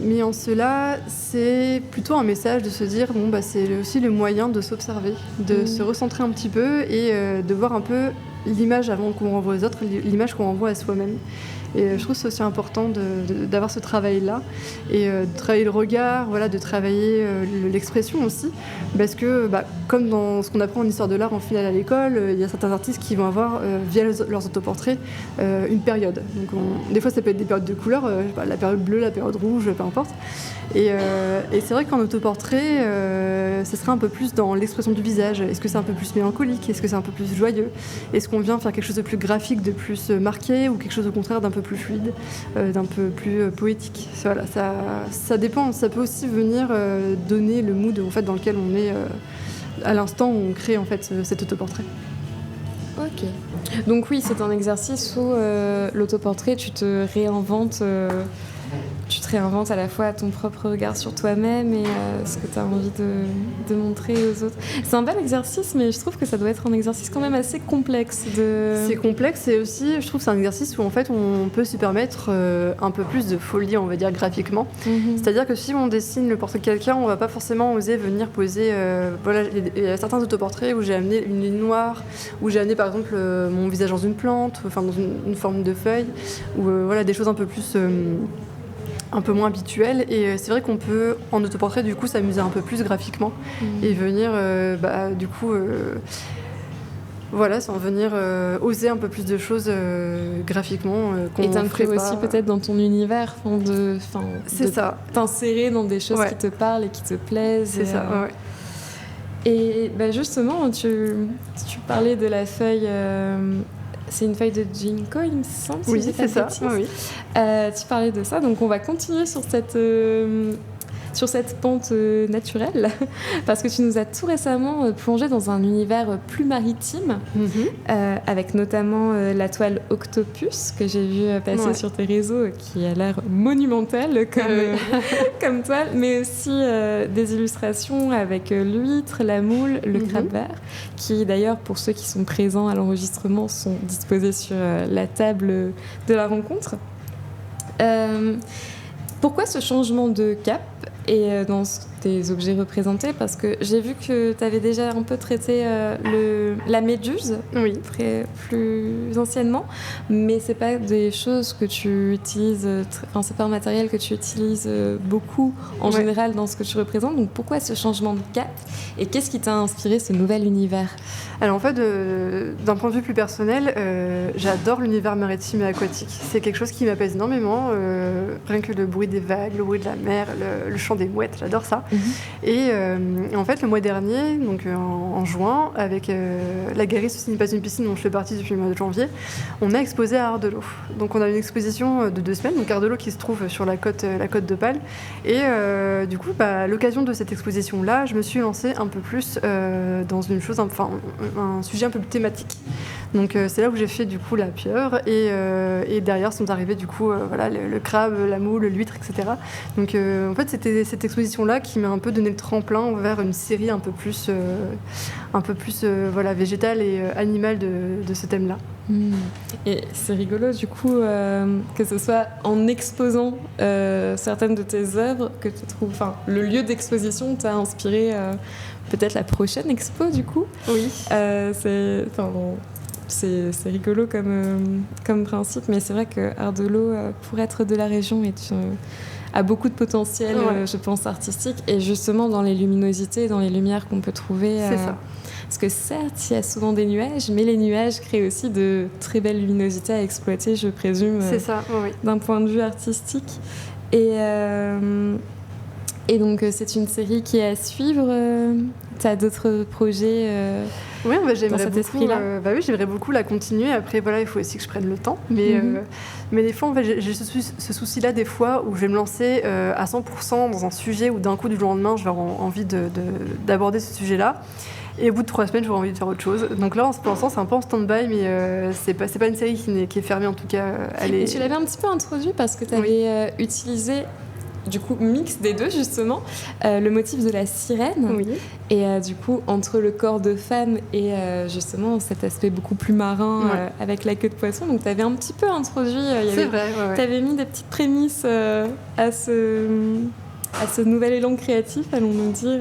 Mais en cela, c'est plutôt un message de se dire c'est aussi le moyen de s'observer, de se recentrer un petit peu et de voir un peu l'image avant qu'on renvoie aux autres, l'image qu'on renvoie à soi-même. Et je trouve que c'est aussi important d'avoir ce travail-là et de travailler le regard, de travailler l'expression aussi, parce que comme dans ce qu'on apprend en histoire de l'art en finale à l'école, il y a certains artistes qui vont avoir via leurs autoportraits une période. Donc des fois ça peut être des périodes de couleurs, la période bleue, la période rouge, peu importe. Et c'est vrai qu'en autoportrait, ce serait un peu plus dans l'expression du visage. Est-ce que c'est un peu plus mélancolique ? Est-ce que c'est un peu plus joyeux ? Est-ce qu'on vient faire quelque chose de plus graphique, de plus marqué, ou quelque chose au contraire d'un peu plus fluide, d'un peu plus poétique ? Voilà, ça dépend. Ça peut aussi venir donner le mood en fait, dans lequel on est à l'instant où on crée en fait, cet autoportrait. Ok. Donc oui, c'est un exercice où l'autoportrait, tu te réinventes à la fois ton propre regard sur toi-même et ce que tu as envie de montrer aux autres. C'est un bel exercice, mais je trouve que ça doit être un exercice quand même assez complexe. C'est complexe et aussi, je trouve que c'est un exercice où en fait on peut se permettre un peu plus de folie, on va dire, graphiquement. C'est-à-dire que si on dessine le portrait de quelqu'un, on va pas forcément oser venir poser... il y a certains autoportraits où j'ai amené une ligne noire, où j'ai amené par exemple mon visage dans une plante, enfin dans une forme de feuille, ou des choses un peu plus... un peu moins habituel et c'est vrai qu'on peut en autoportrait du coup s'amuser un peu plus graphiquement et venir du coup sans venir oser un peu plus de choses graphiquement qu'on et t'inclure aussi peut-être dans ton univers c'est ça, t'insérer dans des choses qui te parlent et qui te plaisent c'est ça ouais. Et justement, tu parlais de la feuille... c'est une feuille de ginkgo, il me semble. Oui, c'est ça. Oui. Tu parlais de ça, donc on va continuer sur cette pente naturelle, parce que tu nous as tout récemment plongé dans un univers plus maritime, avec notamment la toile Octopus, que j'ai vu passer sur tes réseaux, qui a l'air monumentale comme toile, mais aussi des illustrations avec l'huître, la moule, le crabe vert, qui d'ailleurs, pour ceux qui sont présents à l'enregistrement, sont disposés sur la table de la rencontre. Pourquoi ce changement de cap et dans tes objets représentés? Parce que j'ai vu que tu avais déjà un peu traité la méduse plus anciennement, mais c'est pas des choses que tu utilises, c'est pas un matériel que tu utilises beaucoup en général dans ce que tu représentes. Donc pourquoi ce changement de cap et qu'est-ce qui t'a inspiré ce nouvel univers? Alors en fait, d'un point de vue plus personnel, j'adore l'univers maritime et aquatique. C'est quelque chose qui m'apaise énormément, rien que le bruit des vagues, le bruit de la mer, le chant des mouettes, j'adore ça. Et en fait, le mois dernier, donc en juin, avec la Guérisse aussi n'est pas une piscine dont je fais partie depuis le mois de janvier, on a exposé à Ardelot. Donc on a une exposition de 2 semaines, donc Ardelot qui se trouve sur la côte d'Opale. Et du coup, à l'occasion de cette exposition-là, je me suis lancée un peu plus dans une chose, un sujet un peu plus thématique. Donc c'est là où j'ai fait du coup la pieuvre et derrière sont arrivés du coup le crabe, la moule, l'huître, etc. Donc en fait c'était cette exposition-là qui m'a un peu donné le tremplin vers une série un peu plus végétale et animale de ce thème-là. Et c'est rigolo du coup que ce soit en exposant certaines de tes œuvres que tu trouves, le lieu d'exposition t'a inspiré peut-être la prochaine expo du coup. Oui. C'est rigolo comme principe, mais c'est vrai que Ardelot, pour être de la région, a beaucoup de potentiel, je pense, artistique, et justement dans les luminosités, dans les lumières qu'on peut trouver. C'est ça. Parce que certes, il y a souvent des nuages, mais les nuages créent aussi de très belles luminosités à exploiter, je présume, c'est ça, d'un point de vue artistique. Et donc, c'est une série qui est à suivre. Tu as d'autres projets j'aimerais beaucoup la continuer. Après, il faut aussi que je prenne le temps. Mais des fois, en fait, j'ai ce souci-là des fois où je vais me lancer à 100% dans un sujet où d'un coup, du jour au lendemain, je vais avoir envie d'aborder ce sujet-là. Et au bout de 3 semaines, j'aurai envie de faire autre chose. Donc là, pour l'instant, c'est un peu en stand-by, mais c'est pas une série qui est fermée, en tout cas. Et tu l'avais un petit peu introduit parce que tu avais utilisé... Du coup, mix des deux, justement, le motif de la sirène. Oui. Et du coup, entre le corps de femme et justement cet aspect beaucoup plus marin avec la queue de poisson. Donc, tu avais un petit peu introduit. C'est vrai. Tu avais mis des petites prémices à ce nouvel élan créatif, allons-nous dire.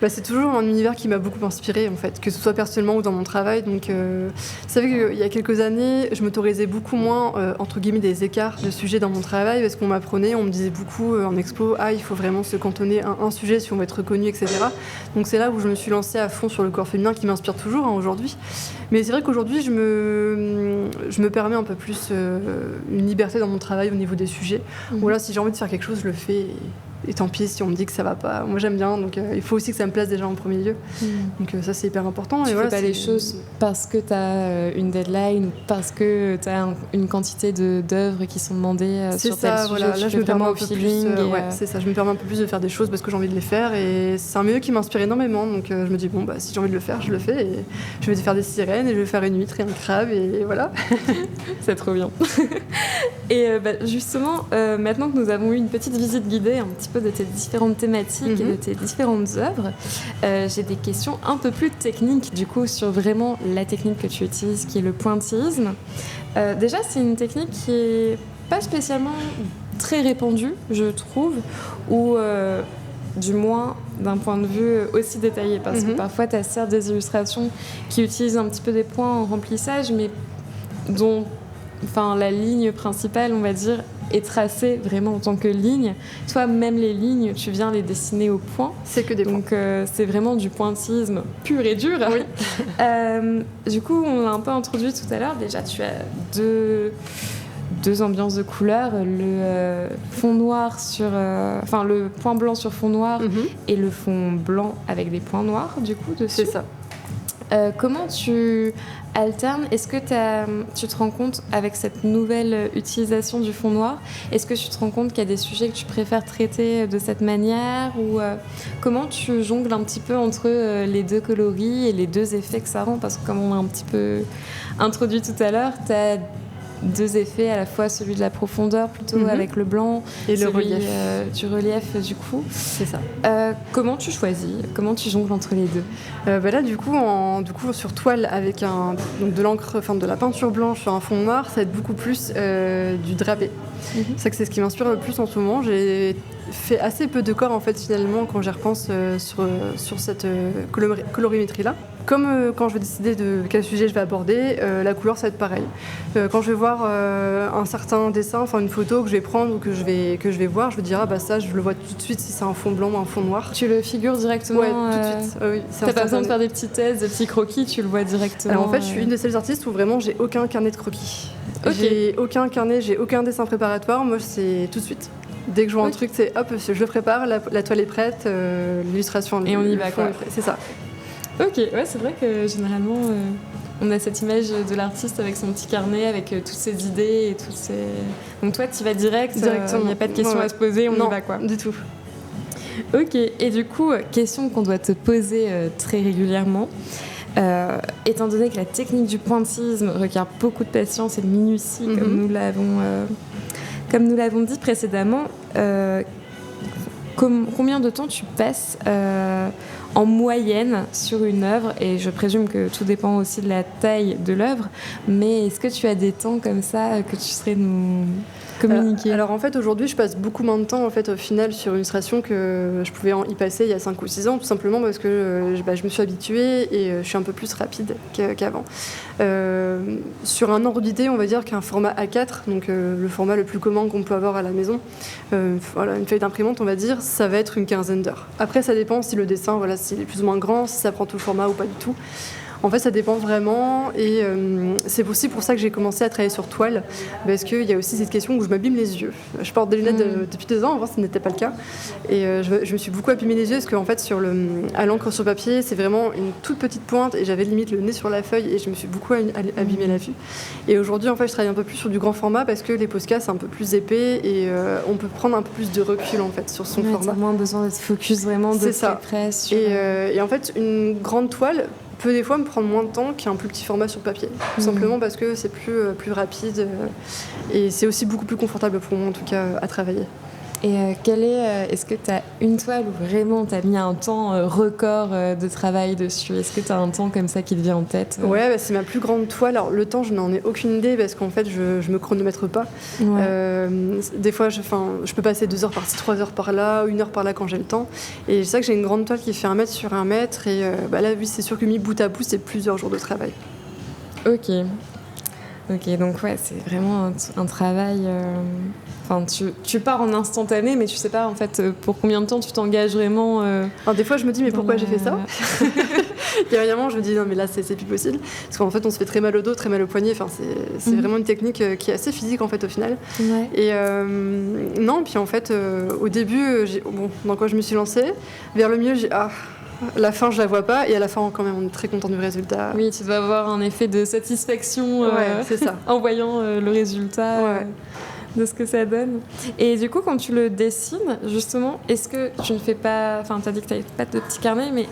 C'est toujours un univers qui m'a beaucoup inspirée, en fait, que ce soit personnellement ou dans mon travail. Donc, vous savez qu'il y a quelques années, je m'autorisais beaucoup moins, entre guillemets, des écarts de sujets dans mon travail, parce qu'on m'apprenait, on me disait beaucoup en expo, il faut vraiment se cantonner à un sujet si on veut être reconnu, etc. Donc, c'est là où je me suis lancée à fond sur le corps féminin, qui m'inspire toujours aujourd'hui. Mais c'est vrai qu'aujourd'hui, je me permets un peu plus une liberté dans mon travail au niveau des sujets. Voilà, si j'ai envie de faire quelque chose, je le fais. Et tant pis si on me dit que ça va pas. Moi j'aime bien, donc il faut aussi que ça me plaise déjà en premier lieu. Donc ça c'est hyper important. Tu fais pas les choses parce que tu as une deadline ou parce que tu as une quantité d'œuvres qui sont demandées sur tel sujet. Là je me permets un peu plus. C'est ça, je me permets un peu plus de faire des choses parce que j'ai envie de les faire et c'est un milieu qui m'inspire énormément. Donc je me dis si j'ai envie de le faire, je le fais. Et je vais faire des sirènes et je vais faire une huître et un crabe et voilà. C'est trop bien. Et justement, maintenant que nous avons eu une petite visite guidée, un petit peu de tes différentes thématiques et de tes différentes œuvres, j'ai des questions un peu plus techniques du coup sur vraiment la technique que tu utilises, qui est le pointillisme. Déjà, c'est une technique qui est pas spécialement très répandue, je trouve, ou du moins d'un point de vue aussi détaillé, parce que parfois tu as certes des illustrations qui utilisent un petit peu des points en remplissage, mais dont la ligne principale, on va dire, est tracée vraiment en tant que ligne. Toi, même les lignes, tu viens les dessiner au point. C'est que des points. Donc, c'est vraiment du pointillisme pur et dur. Oui. Du coup, on l'a un peu introduit tout à l'heure. Déjà, tu as deux 2 ambiances de couleurs, le fond noir le point blanc sur fond noir et le fond blanc avec des points noirs du coup dessus. C'est ça. Comment tu alternes? Est-ce que tu te rends compte avec cette nouvelle utilisation du fond noir, est-ce que tu te rends compte qu'il y a des sujets que tu préfères traiter de cette manière ou comment tu jongles un petit peu entre les 2 coloris et les 2 effets que ça rend? Parce que comme on a un petit peu introduit tout à l'heure, tu as 2 effets, à la fois celui de la profondeur plutôt avec le blanc et le celui, relief. Du relief du coup. C'est ça. Comment tu choisis? Comment tu jongles entre les 2? Là du coup sur toile avec donc de l'encre, de la peinture blanche sur un fond noir, ça va être beaucoup plus du drapé. C'est ce qui m'inspire le plus en ce moment. J'ai fait assez peu de corps en fait finalement quand j'y repense sur cette colorimétrie là. Comme quand je vais décider de quel sujet je vais aborder, la couleur ça va être pareil. Quand je vais voir un certain dessin, une photo que je vais prendre ou que je vais voir, je vais dire ça je le vois tout de suite si c'est un fond blanc ou un fond noir. Tu le figures directement? Ouais, tout de suite. Oui, t'as pas besoin de faire des petits tests, des petits croquis, tu le vois directement? Alors en fait je suis une de celles artistes où vraiment j'ai aucun carnet de croquis. Okay. J'ai aucun carnet, j'ai aucun dessin préparatoire, moi c'est tout de suite. Dès que je vois un truc, c'est hop, je le prépare, la toile est prête, l'illustration. Et on y va quoi. C'est ça. Ok, ouais, c'est vrai que généralement on a cette image de l'artiste avec son petit carnet, avec toutes ses idées et toutes ses. Donc toi, tu vas directement, il n'y a pas de questions à se poser, on y va quoi. Du tout. Ok, et du coup, question qu'on doit te poser très régulièrement. Étant donné que la technique du pointillisme requiert beaucoup de patience et de minutie, comme nous l'avons dit précédemment, combien de temps tu passes en moyenne sur une œuvre? Et je présume que tout dépend aussi de la taille de l'œuvre, mais est-ce que tu as des temps comme ça que tu serais nous communiquer? Alors en fait aujourd'hui je passe beaucoup moins de temps en fait au final sur une illustration que je pouvais y passer il y a 5 ou 6 ans, tout simplement parce que je me suis habituée et je suis un peu plus rapide qu'avant. Sur un ordre d'idée, on va dire qu'un format A4, donc le format le plus commun qu'on peut avoir à la maison, une feuille d'imprimante on va dire, ça va être une 15aine d'heures. Après ça dépend si le dessin s'il est plus ou moins grand, si ça prend tout le format ou pas du tout. En fait, ça dépend vraiment et c'est aussi pour ça que j'ai commencé à travailler sur toile, parce qu'il y a aussi cette question où je m'abîme les yeux. Je porte des lunettes depuis 2 ans, avant ce n'était pas le cas. Et je me suis beaucoup abîmé les yeux parce qu'en fait, à l'encre sur papier, c'est vraiment une toute petite pointe et j'avais limite le nez sur la feuille et je me suis beaucoup abîmé la vue. Et aujourd'hui, en fait, je travaille un peu plus sur du grand format parce que les Posca, c'est un peu plus épais et on peut prendre un peu plus de recul en fait sur son format. T'as moins besoin d'être focus vraiment de très près sur... Et en fait, une grande toile peut des fois me prendre moins de temps qu'un plus petit format sur papier, tout simplement parce que c'est plus rapide et c'est aussi beaucoup plus confortable pour moi en tout cas à travailler. Et est-ce que tu as une toile où vraiment tu as mis un temps record de travail dessus? Est-ce que tu as un temps comme ça qui te vient en tête? Ouais, c'est ma plus grande toile. Alors le temps, je n'en ai aucune idée parce qu'en fait, je me chronomètre pas. Ouais. Des fois, je peux passer 2 heures par-ci, 3 heures par là, 1 heure par là quand j'ai le temps. Et c'est ça que j'ai une grande toile qui fait 1 mètre sur 1 mètre. Et là, oui, c'est sûr que mis bout à bout, c'est plusieurs jours de travail. Ok, donc ouais, c'est vraiment un travail... tu pars en instantané, mais tu sais pas en fait pour combien de temps tu t'engages vraiment. Alors, des fois, je me dis mais pourquoi j'ai fait ça? Il y a un moment, je me dis non mais là c'est plus possible parce qu'en fait on se fait très mal au dos, très mal au poignet. C'est vraiment une technique qui est assez physique en fait au final. Ouais. Et non, puis en fait au début, dans quoi je me suis lancée, vers le milieu, la fin, je la vois pas, et à la fin, quand même, on est très content du résultat. Oui, tu dois avoir un effet de satisfaction c'est ça. En voyant le résultat de ce que ça donne. Et du coup, quand tu le dessines, justement, est-ce que tu ne fais pas... Enfin, tu as dit que tu n'avais pas de petit carnet, mais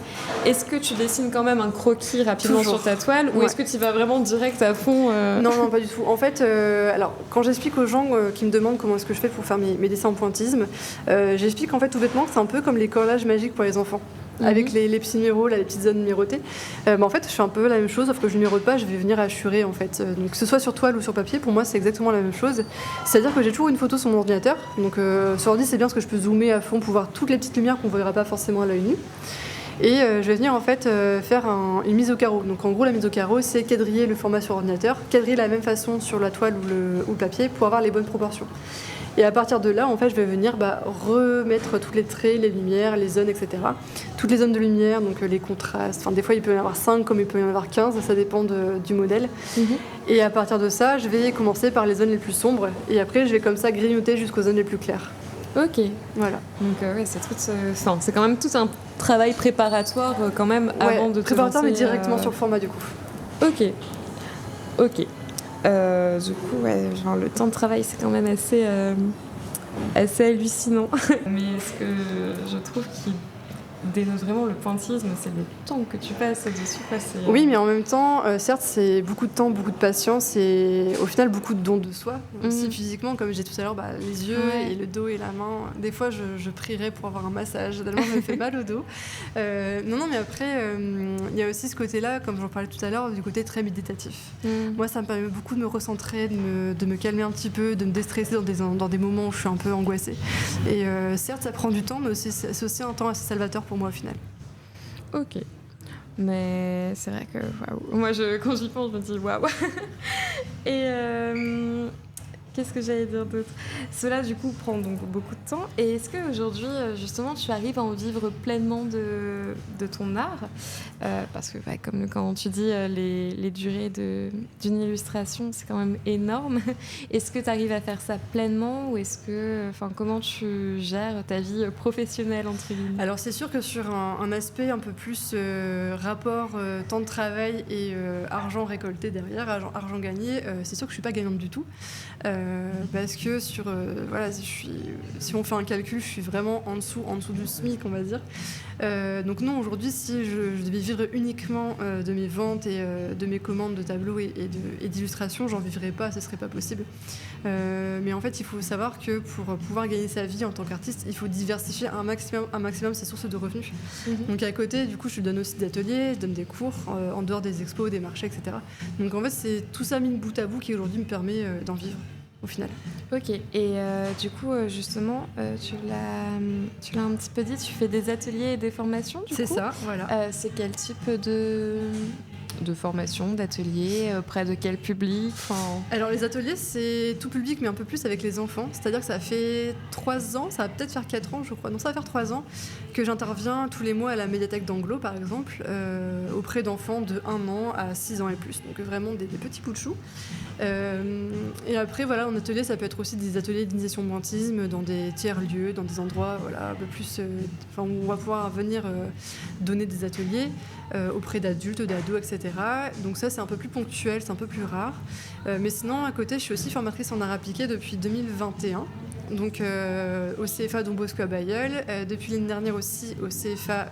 est-ce que tu dessines quand même un croquis rapidement sur ta toile ou est-ce que tu vas vraiment direct à fond Non, pas du tout. En fait, alors, quand j'explique aux gens qui me demandent comment est-ce que je fais pour faire mes dessins en pointillisme, j'explique en fait tout bêtement que c'est un peu comme les collages magiques pour les enfants. Avec les petits numéros, les petites zones numérotées. En fait, je fais un peu la même chose, sauf que je numérote pas, je vais venir hachurer en fait. Donc, que ce soit sur toile ou sur papier, pour moi, c'est exactement la même chose. C'est-à-dire que j'ai toujours une photo sur mon ordinateur. Donc, sur ordi, c'est bien parce que je peux zoomer à fond pour voir toutes les petites lumières qu'on ne verra pas forcément à l'œil nu. Et je vais venir en fait faire une mise au carreau. Donc en gros, la mise au carreau, c'est quadriller le format sur ordinateur, quadriller de la même façon sur la toile ou le papier pour avoir les bonnes proportions. Et à partir de là, en fait, je vais venir remettre tous les traits, les lumières, les zones, etc. Toutes les zones de lumière, donc les contrastes. Enfin, des fois, il peut y en avoir 5, comme il peut y en avoir 15, ça dépend du modèle. Et à partir de ça, je vais commencer par les zones les plus sombres. Et après, je vais comme ça grignoter jusqu'aux zones les plus claires. Ok. Voilà. Donc ouais, c'est quand même tout un travail préparatoire quand même avant de te préparatoire, lancer, mais directement sur le format du coup. Ok. Du coup, ouais, genre, le temps de travail, c'est quand même assez hallucinant. Mais ce que je trouve qui dénote vraiment le pointillisme, c'est le temps que tu passes dessus. Oui, mais en même temps, certes, c'est beaucoup de temps, beaucoup de patience et au final, beaucoup de don de soi. Aussi physiquement, comme j'ai dit tout à l'heure, les yeux et le dos et la main. Des fois, je prierais pour avoir un massage, tellement je me fais mal au dos. Non, mais après, il y a aussi ce côté-là, comme j'en parlais tout à l'heure, du côté très méditatif. Moi, ça me permet beaucoup de me recentrer, de me calmer un petit peu, de me déstresser dans des moments où je suis un peu angoissée. Et certes, ça prend du temps, mais c'est aussi un temps assez salvateur pour moi au final. Ok. Mais c'est vrai que waouh. Moi, quand j'y pense, je me dis waouh. Et qu'est-ce que j'allais dire d'autre ? Cela, du coup, prend donc beaucoup de temps. Et est-ce qu'aujourd'hui, justement, tu arrives à en vivre pleinement de ton art ? Parce que, comme quand tu dis, les durées d'une illustration, c'est quand même énorme. Est-ce que tu arrives à faire ça pleinement ou comment tu gères ta vie professionnelle, entre guillemets ? Alors, c'est sûr que sur un aspect un peu plus rapport temps de travail et argent récolté derrière, argent gagné, c'est sûr que je suis pas gagnante du tout. Parce que si on fait un calcul, je suis vraiment en dessous du SMIC, on va dire. Donc non, aujourd'hui, si je devais vivre uniquement de mes ventes et de mes commandes de tableaux et d'illustrations, j'en vivrais pas, ce serait pas possible. Mais en fait, il faut savoir que pour pouvoir gagner sa vie en tant qu'artiste, il faut diversifier un maximum ses sources de revenus. Donc à côté, du coup, je donne aussi des ateliers, je donne des cours en dehors des expos, des marchés, etc. Donc en fait, c'est tout ça mis bout à bout qui aujourd'hui me permet d'en vivre. Au final. Ok, et du coup, justement, tu l'as un petit peu dit, tu fais des ateliers et des formations, du coup ? C'est ça, voilà. C'est quel type de formation, d'atelier, auprès de quel public ? Alors les ateliers, c'est tout public, mais un peu plus avec les enfants. C'est-à-dire que ça fait 3 ans, ça va peut-être faire 4 ans, je crois. Non, ça va faire 3 ans que j'interviens tous les mois à la médiathèque d'Anglo, par exemple, auprès d'enfants de 1 an à 6 ans et plus. Donc vraiment des petits bouts de chou. Et après, voilà, en atelier, ça peut être aussi des ateliers d'initiation au pointillisme dans des tiers-lieux, dans des endroits un peu plus, où on va pouvoir venir donner des ateliers auprès d'adultes, d'ados, etc. Donc ça, c'est un peu plus ponctuel, c'est un peu plus rare. Mais sinon, à côté, je suis aussi formatrice en art appliqué depuis 2021. Donc au CFA Don Bosco à Bailleul, depuis l'année dernière aussi au CFA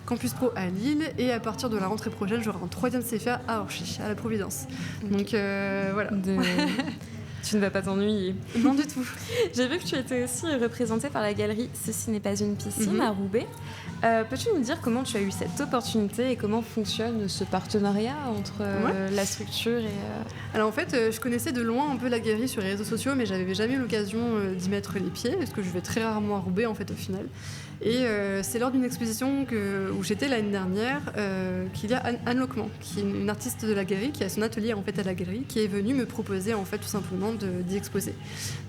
Campus Pro à Lille, et à partir de la rentrée prochaine, j'aurai un 3e CFA à Orchy, à la Providence. Okay. Donc voilà. Tu ne vas pas t'ennuyer. Non du tout. J'ai vu que tu étais aussi représentée par la galerie Ceci n'est pas une piscine à Roubaix. Peux-tu nous dire comment tu as eu cette opportunité et comment fonctionne ce partenariat entre la structure et... Alors en fait, je connaissais de loin un peu la galerie sur les réseaux sociaux, mais j'avais jamais eu l'occasion d'y mettre les pieds, parce que je vais très rarement à Roubaix en fait au final. Et c'est lors d'une exposition où j'étais l'année dernière qu'il y a Anne Lockman, qui est une artiste de la galerie, qui a son atelier en fait à la galerie, qui est venue me proposer en fait tout simplement d'y exposer.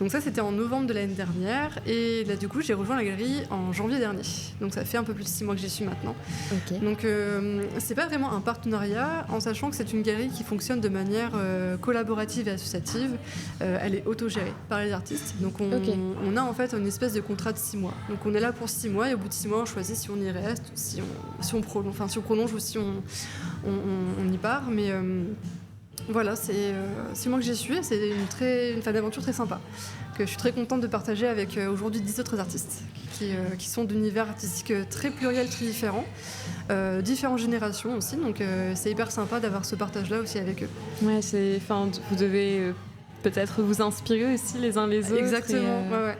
Donc ça, c'était en novembre de l'année dernière, et là du coup j'ai rejoint la galerie en janvier dernier. Donc ça fait un peu plus de 6 mois que j'y suis maintenant. Okay. Donc c'est pas vraiment un partenariat, en sachant que c'est une galerie qui fonctionne de manière collaborative et associative. Elle est autogérée par les artistes. Donc on a en fait une espèce de contrat de 6 mois. Donc on est là pour 6 mois, et au bout de 6 mois on choisit si on y reste, si on prolonge ou si on y part. Mais voilà, c'est 6 mois que j'y suis, et c'est une aventure très sympa, que je suis très contente de partager avec aujourd'hui 10 autres artistes qui sont d'univers artistiques très pluriels, très différents, différentes générations aussi, donc c'est hyper sympa d'avoir ce partage-là aussi avec eux. Ouais, vous devez peut-être vous inspirer aussi les uns les autres. Exactement, ouais.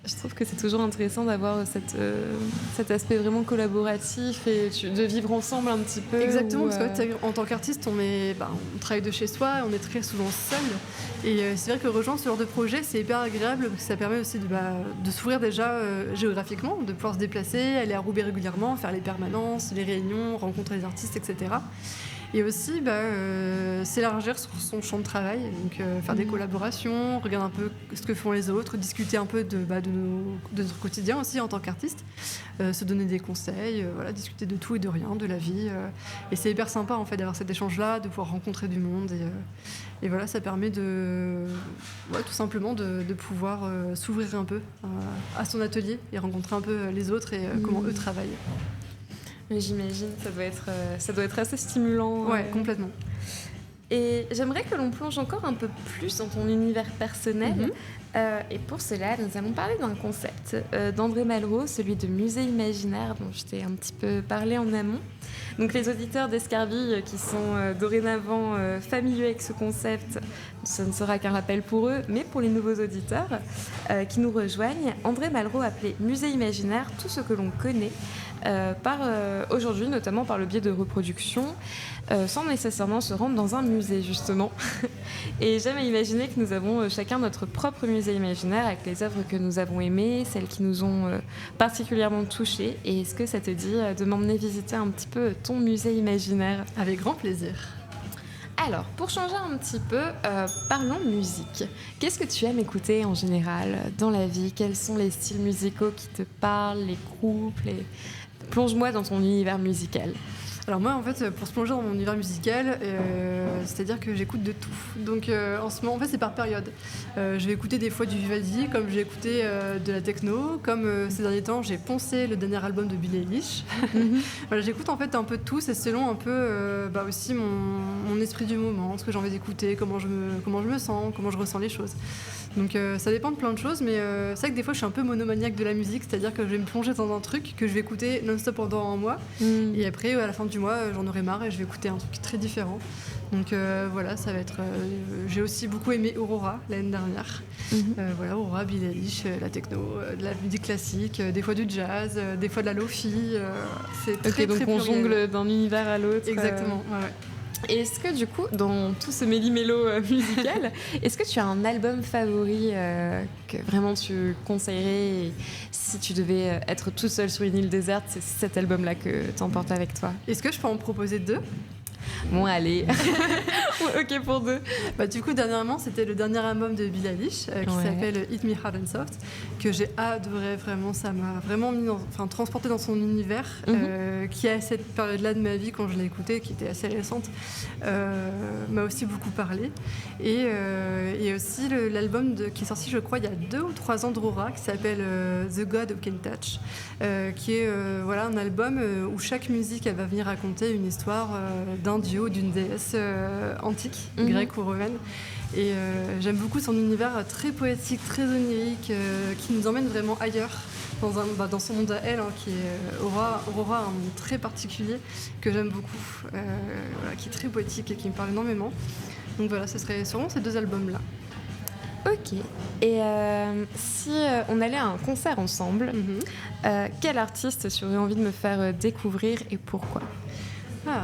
Je trouve que c'est toujours intéressant d'avoir cet aspect vraiment collaboratif et de vivre ensemble un petit peu. Exactement, parce qu'en tant qu'artiste, on travaille de chez soi, on est très souvent seul. Et c'est vrai que rejoindre ce genre de projet, c'est hyper agréable, parce que ça permet aussi de s'ouvrir déjà géographiquement, de pouvoir se déplacer, aller à Roubaix régulièrement, faire les permanences, les réunions, rencontrer les artistes, etc. Et aussi s'élargir sur son champ de travail, donc faire des collaborations, regarder un peu ce que font les autres, discuter un peu de notre quotidien aussi en tant qu'artiste, se donner des conseils, discuter de tout et de rien, de la vie. Et c'est hyper sympa en fait d'avoir cet échange-là, de pouvoir rencontrer du monde. Et voilà, ça permet tout simplement de pouvoir s'ouvrir un peu à son atelier et rencontrer un peu les autres et comment eux travaillent. Mais j'imagine, ça doit être assez stimulant. Ouais, complètement. Et j'aimerais que l'on plonge encore un peu plus dans ton univers personnel. Et pour cela, nous allons parler d'un concept d'André Malraux, celui de musée imaginaire, dont je t'ai un petit peu parlé en amont. Donc les auditeurs d'Escarbille qui sont dorénavant familiers avec ce concept, ce ne sera qu'un rappel pour eux, mais pour les nouveaux auditeurs qui nous rejoignent, André Malraux appelait musée imaginaire tout ce que l'on connaît, aujourd'hui notamment par le biais de reproduction, sans nécessairement se rendre dans un musée justement. Et j'aime imaginer que nous avons chacun notre propre musée imaginaire avec les œuvres que nous avons aimées, celles qui nous ont particulièrement touchées. Et est-ce que ça te dit de m'emmener visiter un petit peu ton musée imaginaire ? Avec grand plaisir. Alors, pour changer un petit peu, parlons musique. Qu'est-ce que tu aimes écouter en général dans la vie ? Quels sont les styles musicaux qui te parlent, les groupes, Plonge-moi dans ton univers musical. Alors moi, en fait, pour se plonger dans mon univers musical, c'est-à-dire que j'écoute de tout. Donc en ce moment, en fait, c'est par période. Je vais écouter des fois du Vivaldi, comme j'ai écouté de la techno, comme ces derniers temps, j'ai poncé le dernier album de Billie Eilish. Voilà, j'écoute en fait un peu de tout, c'est selon un peu aussi mon esprit du moment, ce que j'ai envie d'écouter, comment je me sens, comment je ressens les choses. Donc ça dépend de plein de choses, mais c'est vrai que des fois je suis un peu monomaniaque de la musique, c'est-à-dire que je vais me plonger dans un truc que je vais écouter non-stop pendant un mois, et après à la fin du mois j'en aurai marre et je vais écouter un truc très différent. Donc voilà, ça va être... j'ai aussi beaucoup aimé Aurora l'année dernière. Aurora, Billie Eilish, la techno, de la musique classique, des fois du jazz, des fois de la lo-fi. C'est très, donc très on pluriel. jongle d'un univers à l'autre. Exactement, ouais. Et est-ce que du coup, dans tout ce méli-mélo musical, est-ce que tu as un album favori que vraiment tu conseillerais si tu devais être toute seule sur une île déserte, c'est cet album-là que tu emportes avec toi ? Est-ce que je peux en proposer 2 ? Bon, allez. Ok pour 2. Du coup, dernièrement, c'était le dernier album de Billie Eilish qui s'appelle Hit Me Hard and Soft, que j'ai adoré vraiment. Ça m'a vraiment transporté dans son univers, qui à cette période-là de ma vie, quand je l'ai écouté, qui était assez récente, m'a aussi beaucoup parlé. Et aussi l'album qui est sorti, je crois, il y a 2 ou 3 ans d'Aurora, qui s'appelle The God Who Can Touch, qui est un album où chaque musique, elle va venir raconter une histoire d'un dieu, d'une déesse antique, grecque ou romaine. Et j'aime beaucoup son univers très poétique, très onirique, qui nous emmène vraiment ailleurs, dans son monde à elle, qui est Aurora, un monde très particulier que j'aime beaucoup, qui est très poétique et qui me parle énormément. Donc voilà, ce serait sûrement ces 2 albums-là. Ok. Et si on allait à un concert ensemble, quel artiste tu aurais envie de me faire découvrir et pourquoi ?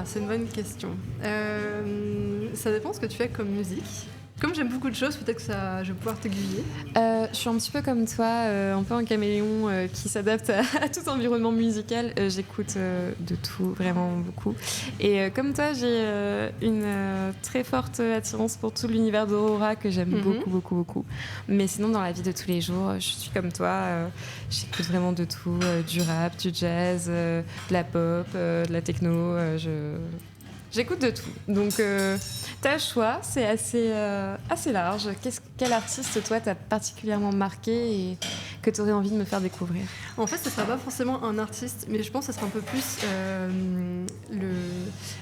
C'est une bonne question. Ça dépend ce que tu fais comme musique. Comme j'aime beaucoup de choses, peut-être que je vais pouvoir t'aiguiller. Je suis un petit peu comme toi, un peu un caméléon qui s'adapte à tout environnement musical. J'écoute de tout, vraiment beaucoup. Et comme toi, j'ai une très forte attirance pour tout l'univers d'Aurora que j'aime beaucoup, beaucoup, beaucoup. Mais sinon, dans la vie de tous les jours, je suis comme toi. J'écoute vraiment de tout, du rap, du jazz, de la pop, de la techno. J'écoute de tout. Donc, t'as le choix, c'est assez large. Quel artiste, toi, t'as particulièrement marqué et que t'aurais envie de me faire découvrir ? En fait, ce ne sera pas forcément un artiste, mais je pense que ce sera un peu plus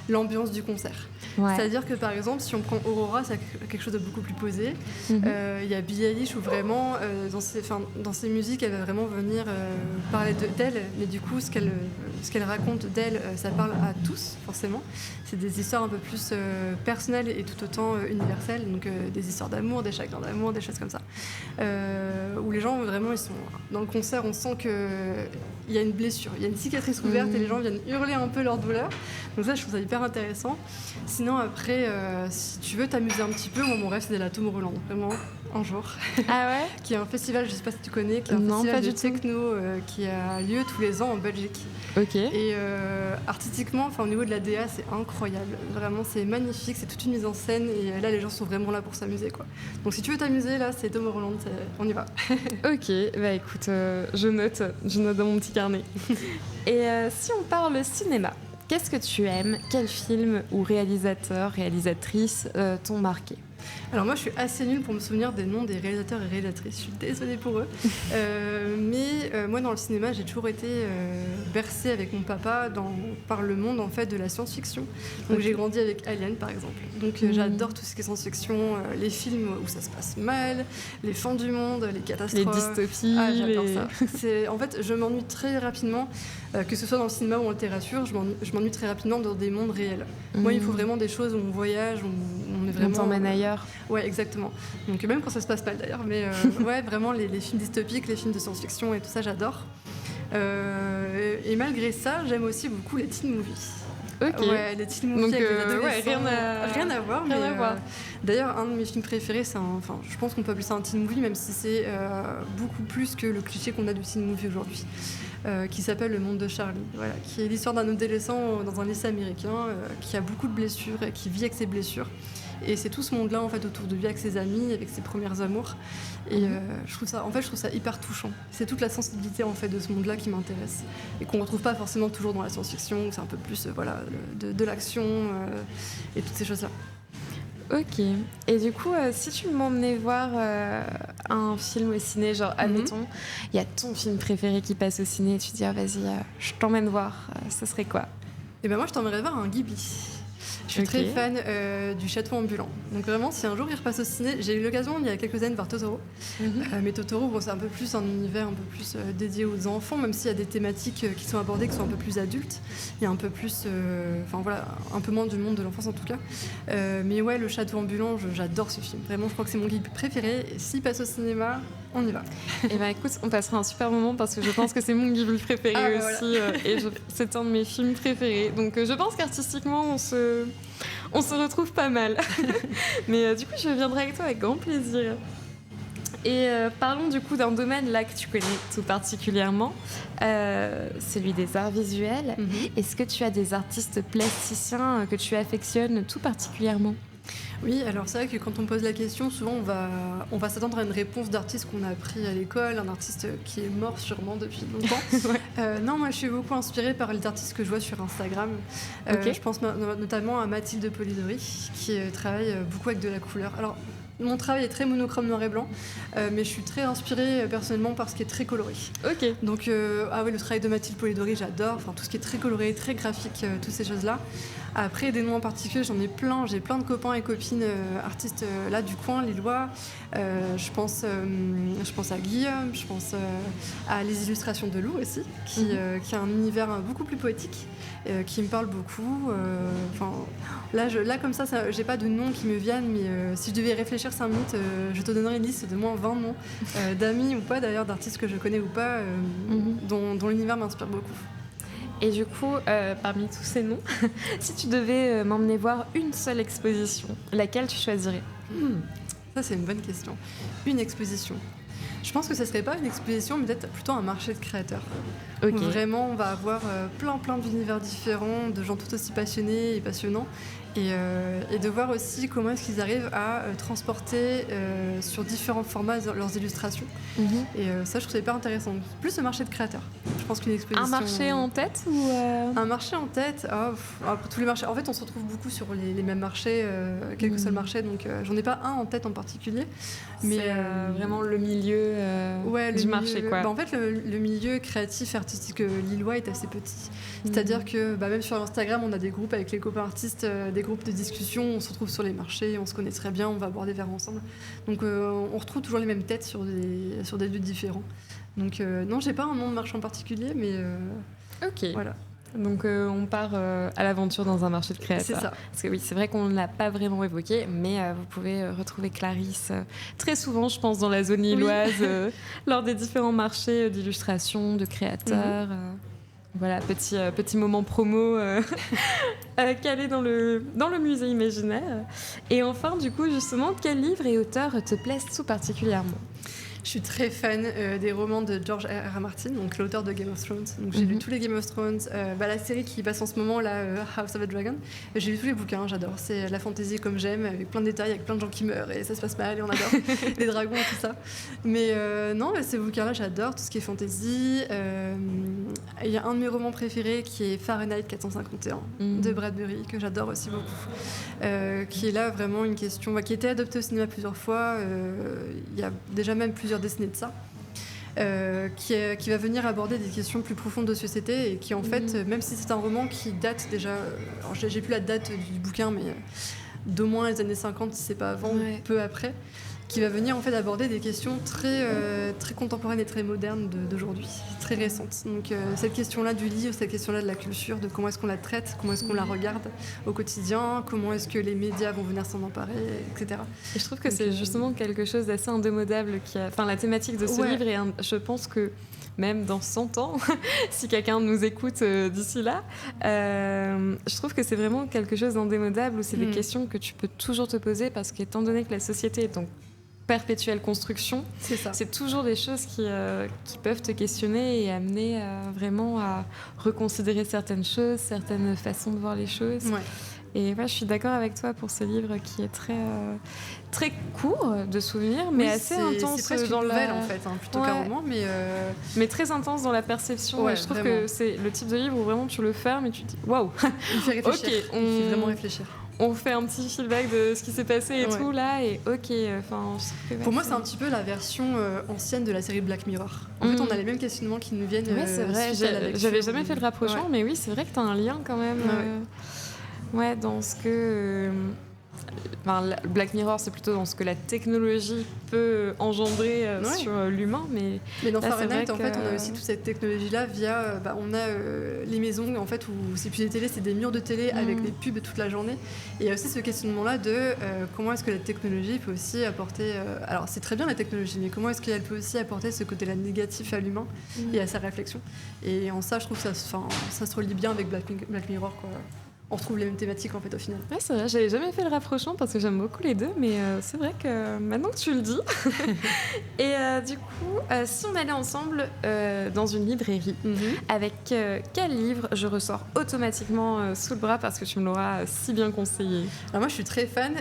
l'ambiance du concert. Ouais. C'est-à-dire que, par exemple, si on prend Aurora, c'est quelque chose de beaucoup plus posé. Il y a Billie Eilish où vraiment, dans ses musiques, elle va vraiment venir parler d'elle, mais du coup, ce qu'elle raconte d'elle, ça parle à tous, forcément. C'est des histoires un peu plus personnelles et tout autant universelles, donc des histoires d'amour, des chagrins d'amour, des choses comme ça. Où les gens, vraiment, ils sont dans le concert, on sent qu'il y a une blessure, il y a une cicatrice ouverte et les gens viennent hurler un peu leur douleur. Donc ça, je trouve ça hyper intéressant. Sinon, après, si tu veux t'amuser un petit peu, moi, mon rêve, c'est d'aller à Tom Holland, vraiment, un jour. Ah ouais? Qui est un festival, je sais pas si tu connais, qui est un Non, festival pas de du tout. techno qui a lieu tous les ans en Belgique. Ok. Et artistiquement, au niveau de la DA, c'est incroyable. Vraiment, c'est magnifique, c'est toute une mise en scène. Et là, les gens sont vraiment là pour s'amuser, quoi. Donc si tu veux t'amuser, là, c'est Tom Holland, on y va. Ok, bah écoute, je note dans mon petit carnet. Et si on parle cinéma, qu'est-ce que tu aimes? Quels films ou réalisateurs, réalisatrices t'ont marqué? Alors moi, je suis assez nulle pour me souvenir des noms des réalisateurs et réalisatrices. Je suis désolée pour eux. Mais moi, dans le cinéma, j'ai toujours été bercée avec mon papa par le monde en fait de la science-fiction. Donc j'ai grandi avec Alien, par exemple. Donc j'adore tout ce qui est science-fiction, les films où ça se passe mal, les fins du monde, les catastrophes. Les dystopies. Ah, j'adore ça. En fait, je m'ennuie très rapidement, que ce soit dans le cinéma ou en littérature, je m'ennuie très rapidement dans des mondes réels. Moi, il faut vraiment des choses où on voyage, où on est vraiment... On t'emmène ailleurs. Ouais, exactement. Donc même quand ça se passe mal d'ailleurs, mais ouais, vraiment les films dystopiques, les films de science-fiction et tout ça, j'adore. Et malgré ça, j'aime aussi beaucoup les teen movies. Ok. Ouais, les teen movies donc, avec les adolescents. ouais, rien à voir. Rien à voir. D'ailleurs, un de mes films préférés, je pense qu'on peut appeler ça un teen movie, même si c'est beaucoup plus que le cliché qu'on a du teen movie aujourd'hui. Qui s'appelle Le Monde de Charlie, voilà, qui est l'histoire d'un adolescent dans un lycée américain qui a beaucoup de blessures et qui vit avec ses blessures. Et c'est tout ce monde-là en fait autour de lui avec ses amis, avec ses premiers amours. Et je trouve ça hyper touchant. C'est toute la sensibilité en fait de ce monde-là qui m'intéresse et qu'on retrouve pas forcément toujours dans la science-fiction. Où c'est un peu plus de l'action et toutes ces choses-là. Ok. Et du coup, si tu m'emmenais voir un film au ciné, genre, admettons, il y a ton film préféré qui passe au ciné et tu te dis, vas-y, je t'emmène voir, ce serait quoi? Et ben moi, je t'emmènerais voir un Ghibli. Je suis très fan du château ambulant. Donc vraiment, si un jour il repasse au ciné, j'ai eu l'occasion il y a quelques années de voir Totoro. Mais Totoro, c'est un peu plus un univers un peu plus dédié aux enfants, même s'il y a des thématiques qui sont abordées, qui sont un peu plus adultes. Il y a un peu plus, un peu moins du monde de l'enfance en tout cas. Mais ouais, le château ambulant, j'adore ce film. Vraiment, je crois que c'est mon Ghibli préféré. Et s'il passe au cinéma, on y va. Et ben écoute, on passera un super moment parce que je pense que c'est mon Ghibli préféré aussi. Voilà. C'est un de mes films préférés. Donc je pense qu'artistiquement, on se retrouve pas mal. Mais du coup, je viendrai avec toi avec grand plaisir. Et parlons du coup d'un domaine là que tu connais tout particulièrement, celui des arts visuels. Est-ce que tu as des artistes plasticiens que tu affectionnes tout particulièrement? Oui, alors c'est vrai que quand on pose la question, souvent on va s'attendre à une réponse d'artiste qu'on a appris à l'école, un artiste qui est mort sûrement depuis longtemps. Non, moi je suis beaucoup inspirée par les artistes que je vois sur Instagram. Je pense notamment à Mathilde Polidori, qui travaille beaucoup avec de la couleur. Alors, mon travail est très monochrome noir et blanc, mais je suis très inspirée personnellement par ce qui est très coloré. Ok. Donc, le travail de Mathilde Polidori, j'adore. Enfin, tout ce qui est très coloré, très graphique, toutes ces choses-là. Après, des noms en particulier, j'en ai plein. J'ai plein de copains et copines artistes là du coin, lillois. Je pense à Guillaume, je pense à les illustrations de Lou aussi, qui a un univers beaucoup plus poétique, qui me parle beaucoup. Là, comme ça, j'ai pas de noms qui me viennent, mais si je devais réfléchir 5 minutes, je te donnerais une liste de moins 20 noms d'amis ou pas d'ailleurs, d'artistes que je connais ou pas, dont l'univers m'inspire beaucoup. Et du coup, parmi tous ces noms, si tu devais m'emmener voir une seule exposition, laquelle tu choisirais? Ça, c'est une bonne question. Une exposition. Je pense que ce ne serait pas une exposition, mais peut-être plutôt un marché de créateurs. Où vraiment, on va avoir plein d'univers différents, de gens tout aussi passionnés et passionnants. Et de voir aussi comment est-ce qu'ils arrivent à transporter sur différents formats leurs illustrations. Et ça, je trouve ça hyper intéressant. Plus le marché de créateurs. Je pense qu'une exposition... Un marché en tête ou Un marché en tête pour tous les marchés. En fait, on se retrouve beaucoup sur les mêmes marchés, quel que soit le marché. Donc, j'en ai pas un en tête en particulier. Mais c'est vraiment le milieu du marché, quoi. En fait, le milieu créatif et artistique lillois est assez petit. C'est-à-dire que même sur Instagram, on a des groupes avec les copains artistes, des groupes de discussion, on se retrouve sur les marchés, on se connaît très bien, on va boire des verres ensemble. Donc on retrouve toujours les mêmes têtes sur des lieux différents. Donc non, j'ai pas un nom de marché en particulier, mais voilà. Donc on part à l'aventure dans un marché de créateurs. C'est ça. Parce que oui, c'est vrai qu'on ne l'a pas vraiment évoqué, mais vous pouvez retrouver Clarisse très souvent, je pense, dans la zone lilloise, lors des différents marchés d'illustration, de créateurs. Voilà, petit moment promo calé dans le musée imaginaire. Et enfin, du coup, justement, quel livre et auteur te plaisent tout particulièrement ? Je suis très fan des romans de George R.R. Martin, donc l'auteur de Game of Thrones. Donc j'ai lu tous les Game of Thrones, la série qui passe en ce moment, là, House of the Dragon. J'ai lu tous les bouquins, j'adore. C'est la fantasy comme j'aime, avec plein de détails, avec plein de gens qui meurent et ça se passe mal et on adore les dragons et tout ça. Mais non, ces bouquins-là, j'adore tout ce qui est fantasy. Il y a un de mes romans préférés qui est Fahrenheit 451 de Bradbury, que j'adore aussi beaucoup, qui est là vraiment une question qui a été adoptée au cinéma plusieurs fois. Il y a déjà même plusieurs décennies de ça, qui va venir aborder des questions plus profondes de société et qui en fait, même si c'est un roman qui date déjà, alors j'ai plus la date du bouquin, mais d'au moins les années 50 si c'est pas avant, peu après, qui va venir en fait aborder des questions très contemporaines et très modernes d'aujourd'hui, très récentes. Donc cette question-là du livre, cette question-là de la culture, de comment est-ce qu'on la traite, comment est-ce qu'on la regarde au quotidien, comment est-ce que les médias vont venir s'en emparer, etc. Et je trouve que c'est justement quelque chose d'assez indémodable. Enfin, la thématique de ce livre, et je pense que même dans 100 ans, si quelqu'un nous écoute d'ici là, je trouve que c'est vraiment quelque chose d'indémodable, où c'est des questions que tu peux toujours te poser, parce qu'étant donné que la société est donc perpétuelle construction, c'est toujours des choses qui peuvent te questionner et amener vraiment à reconsidérer certaines choses, certaines façons de voir les choses. Et je suis d'accord avec toi pour ce livre qui est très court de souvenirs, mais assez intense. C'est presque une nouvelle en fait, plutôt qu'un roman, mais très intense dans la perception. Et je trouve que c'est le type de livre où vraiment tu le fermes et tu te dis waouh. Il fait réfléchir. Il fait vraiment réfléchir. On fait un petit feedback de ce qui s'est passé et tout là, et pour moi c'est un petit peu la version ancienne de la série Black Mirror. En fait on a les mêmes questionnements qui nous viennent. C'est vrai, j'avais jamais fait le rapprochement, mais oui c'est vrai que t'as un lien quand même dans ce que Black Mirror c'est plutôt dans ce que la technologie peut engendrer sur l'humain, mais dans Fahrenheit en fait on a aussi toute cette technologie là via on a les maisons en fait où c'est plus des télés, c'est des murs de télé avec des pubs toute la journée, et il y a aussi ce questionnement là de comment est-ce que la technologie peut aussi apporter alors c'est très bien la technologie, mais comment est-ce qu'elle peut aussi apporter ce côté là négatif à l'humain et à sa réflexion, et en ça je trouve que ça se relie bien avec Black Mirror quoi. On retrouve les mêmes thématiques en fait au final. Ouais, c'est vrai, j'avais jamais fait le rapprochement parce que j'aime beaucoup les deux, mais c'est vrai que maintenant que tu le dis. Et du coup, si on allait ensemble dans une librairie, avec quel livre je ressors automatiquement sous le bras parce que tu me l'auras si bien conseillé? Alors moi je suis très fan,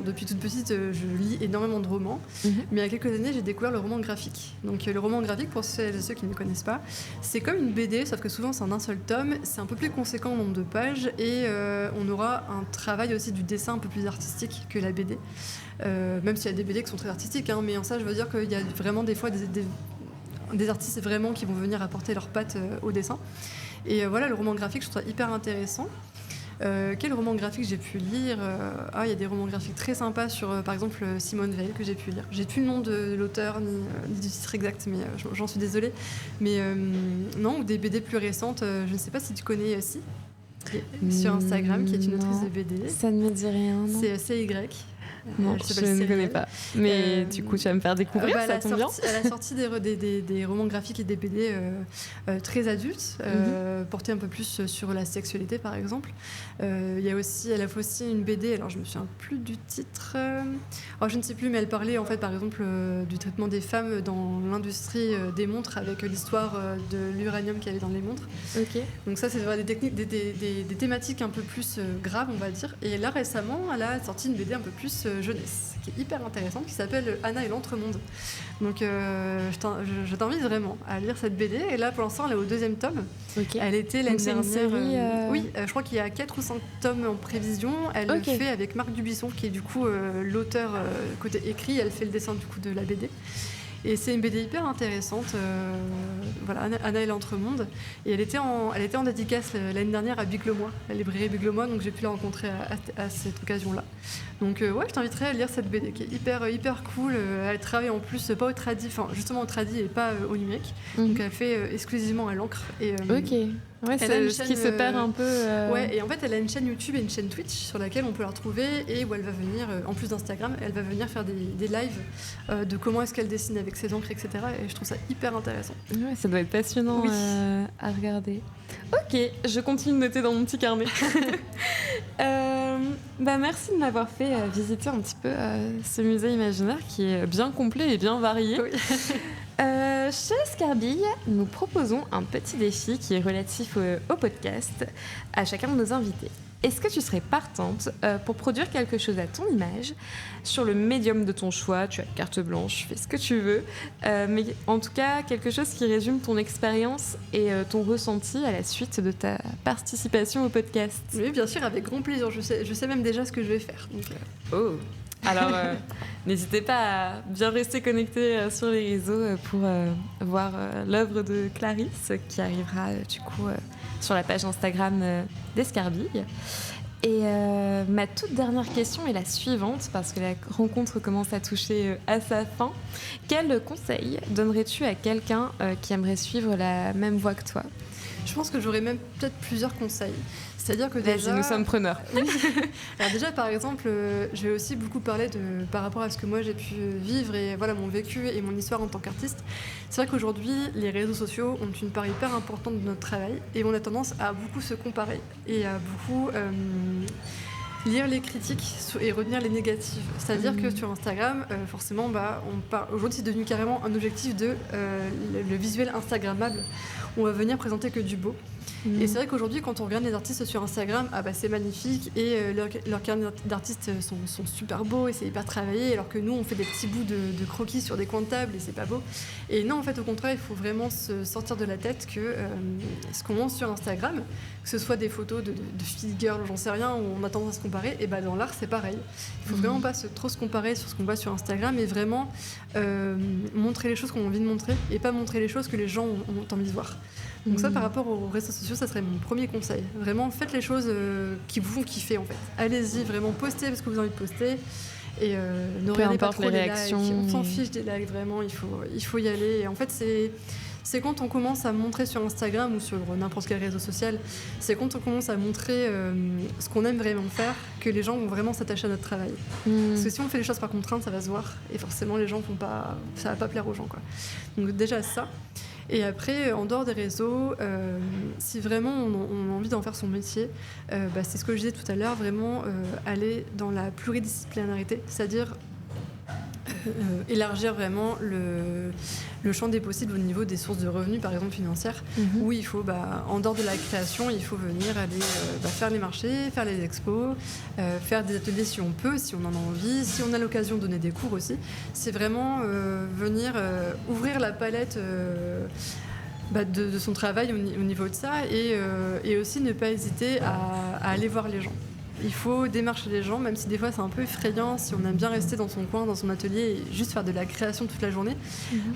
depuis toute petite je lis énormément de romans, mais il y a quelques années j'ai découvert le roman graphique. Donc le roman graphique, pour celles et ceux qui ne connaissent pas, c'est comme une BD, sauf que souvent c'est en un seul tome, c'est un peu plus conséquent en nombre de pages, et on aura un travail aussi du dessin un peu plus artistique que la BD, même s'il y a des BD qui sont très artistiques, mais en ça je veux dire qu'il y a vraiment des fois des artistes vraiment qui vont venir apporter leurs pattes au dessin, et voilà, le roman graphique je trouve ça hyper intéressant. Quel roman graphique j'ai pu lire? Il y a des romans graphiques très sympas sur, par exemple, Simone Veil que j'ai pu lire. J'ai plus le nom de l'auteur ni du titre exact, mais j'en suis désolée. Mais non, ou des BD plus récentes. Je ne sais pas si tu connais Si, sur Instagram, qui est une autrice de BD. Ça ne me dit rien. Non. C'est CY. Non, je ne connais pas. Mais du coup, tu vas me faire découvrir, ça tombe bien. Elle a sorti des romans graphiques et des BD très adultes, portés un peu plus sur la sexualité, par exemple. Elle a fait aussi une BD, alors je me souviens plus du titre, je ne sais plus, mais elle parlait en fait, par exemple, du traitement des femmes dans l'industrie des montres, avec l'histoire de l'uranium qu'il y avait dans les montres. Donc ça, c'est des techniques, des thématiques un peu plus graves, on va dire. Et là, récemment, elle a sorti une BD un peu plus jeunesse, qui est hyper intéressante, qui s'appelle Anna et l'Entremonde. Donc je t'invite vraiment à lire cette BD, et là pour l'instant elle est au 2e tome. Elle était l'année dernière. C'est une série Oui, je crois qu'il y a 4 ou 5 tomes en prévision. Elle le fait avec Marc Dubuisson, qui est du coup l'auteur côté écrit. Elle fait le dessin du coup de la BD. Et c'est une BD hyper intéressante, Anna et l'Entremonde. Et elle était en dédicace l'année dernière à Biglomois, la librairie Biglomois, donc j'ai pu la rencontrer à cette occasion-là. Donc je t'inviterai à lire cette BD qui est hyper cool. Elle travaille en plus pas justement au tradi et pas au numérique. Donc elle fait exclusivement à l'encre. Et Ouais, c'est ce qui se perd un peu. Ouais, et en fait, elle a une chaîne YouTube et une chaîne Twitch sur laquelle on peut la retrouver et où elle va venir, en plus d'Instagram, elle va venir faire des lives de comment est-ce qu'elle dessine avec ses encres, etc. Et je trouve ça hyper intéressant. Ouais, ça doit être passionnant à regarder. Ok, je continue de noter dans mon petit carnet. Merci de m'avoir fait visiter un petit peu ce musée imaginaire qui est bien complet et bien varié. Oui. Chez Escarbille, nous proposons un petit défi qui est relatif au podcast à chacun de nos invités. Est-ce que tu serais partante pour produire quelque chose à ton image sur le médium de ton choix? Tu as carte blanche, fais ce que tu veux, mais en tout cas quelque chose qui résume ton expérience et ton ressenti à la suite de ta participation au podcast. Oui, bien sûr, avec grand plaisir. Je sais même déjà ce que je vais faire. Donc, Oh. Alors, n'hésitez pas à bien rester connecté sur les réseaux pour voir l'œuvre de Clarisse qui arrivera du coup sur la page Instagram d'Escarbille. Et ma toute dernière question est la suivante, parce que la rencontre commence à toucher à sa fin. Quel conseil donnerais-tu à quelqu'un qui aimerait suivre la même voie que toi? Je pense que j'aurais même peut-être plusieurs conseils. C'est-à-dire que déjà... Vas-y, nous sommes preneurs. Alors déjà, par exemple, je vais aussi beaucoup parler par rapport à ce que moi j'ai pu vivre et voilà mon vécu et mon histoire en tant qu'artiste. C'est vrai qu'aujourd'hui, les réseaux sociaux ont une part hyper importante de notre travail et on a tendance à beaucoup se comparer et à beaucoup... lire les critiques et retenir les négatives. C'est-à-dire que sur Instagram, forcément, aujourd'hui, c'est devenu carrément un objectif de le visuel Instagrammable. On va venir présenter que du beau. Et c'est vrai qu'aujourd'hui, quand on regarde les artistes sur Instagram, c'est magnifique et leurs carnets d'artistes sont super beaux et c'est hyper travaillé, alors que nous, on fait des petits bouts de croquis sur des coins de table et c'est pas beau. Et non, en fait, au contraire, il faut vraiment se sortir de la tête que ce qu'on montre sur Instagram, que ce soit des photos de filles girls, j'en sais rien, où on a tendance à se comparer, et dans l'art, c'est pareil. Il faut vraiment pas trop se comparer sur ce qu'on voit sur Instagram et vraiment montrer les choses qu'on a envie de montrer et pas montrer les choses que les gens ont envie de voir. Donc ça, par rapport aux réseaux sociaux, ça serait mon premier conseil. Vraiment, faites les choses qui vous font kiffer, en fait. Allez-y, vraiment, postez parce que vous avez envie de poster. Et ne regardez pas trop les réactions. On s'en fiche des likes, vraiment, il faut y aller. Et en fait, c'est quand on commence à montrer sur Instagram ou sur n'importe quel réseau social, c'est quand on commence à montrer ce qu'on aime vraiment faire que les gens vont vraiment s'attacher à notre travail. Parce que si on fait les choses par contrainte, ça va se voir. Et forcément, les gens ça va pas plaire aux gens, quoi. Donc déjà, ça. Et après, en dehors des réseaux, si vraiment on a envie d'en faire son métier, c'est ce que je disais tout à l'heure, vraiment aller dans la pluridisciplinarité, c'est-à-dire élargir vraiment le champ des possibles au niveau des sources de revenus, par exemple financières, où il faut, en dehors de la création, il faut venir aller faire les marchés, faire les expos, faire des ateliers si on peut, si on en a envie, si on a l'occasion de donner des cours aussi. C'est vraiment venir ouvrir la palette de son travail au niveau de ça et aussi ne pas hésiter à aller voir les gens. Il faut démarcher les gens, même si des fois c'est un peu effrayant, si on aime bien rester dans son coin, dans son atelier et juste faire de la création toute la journée.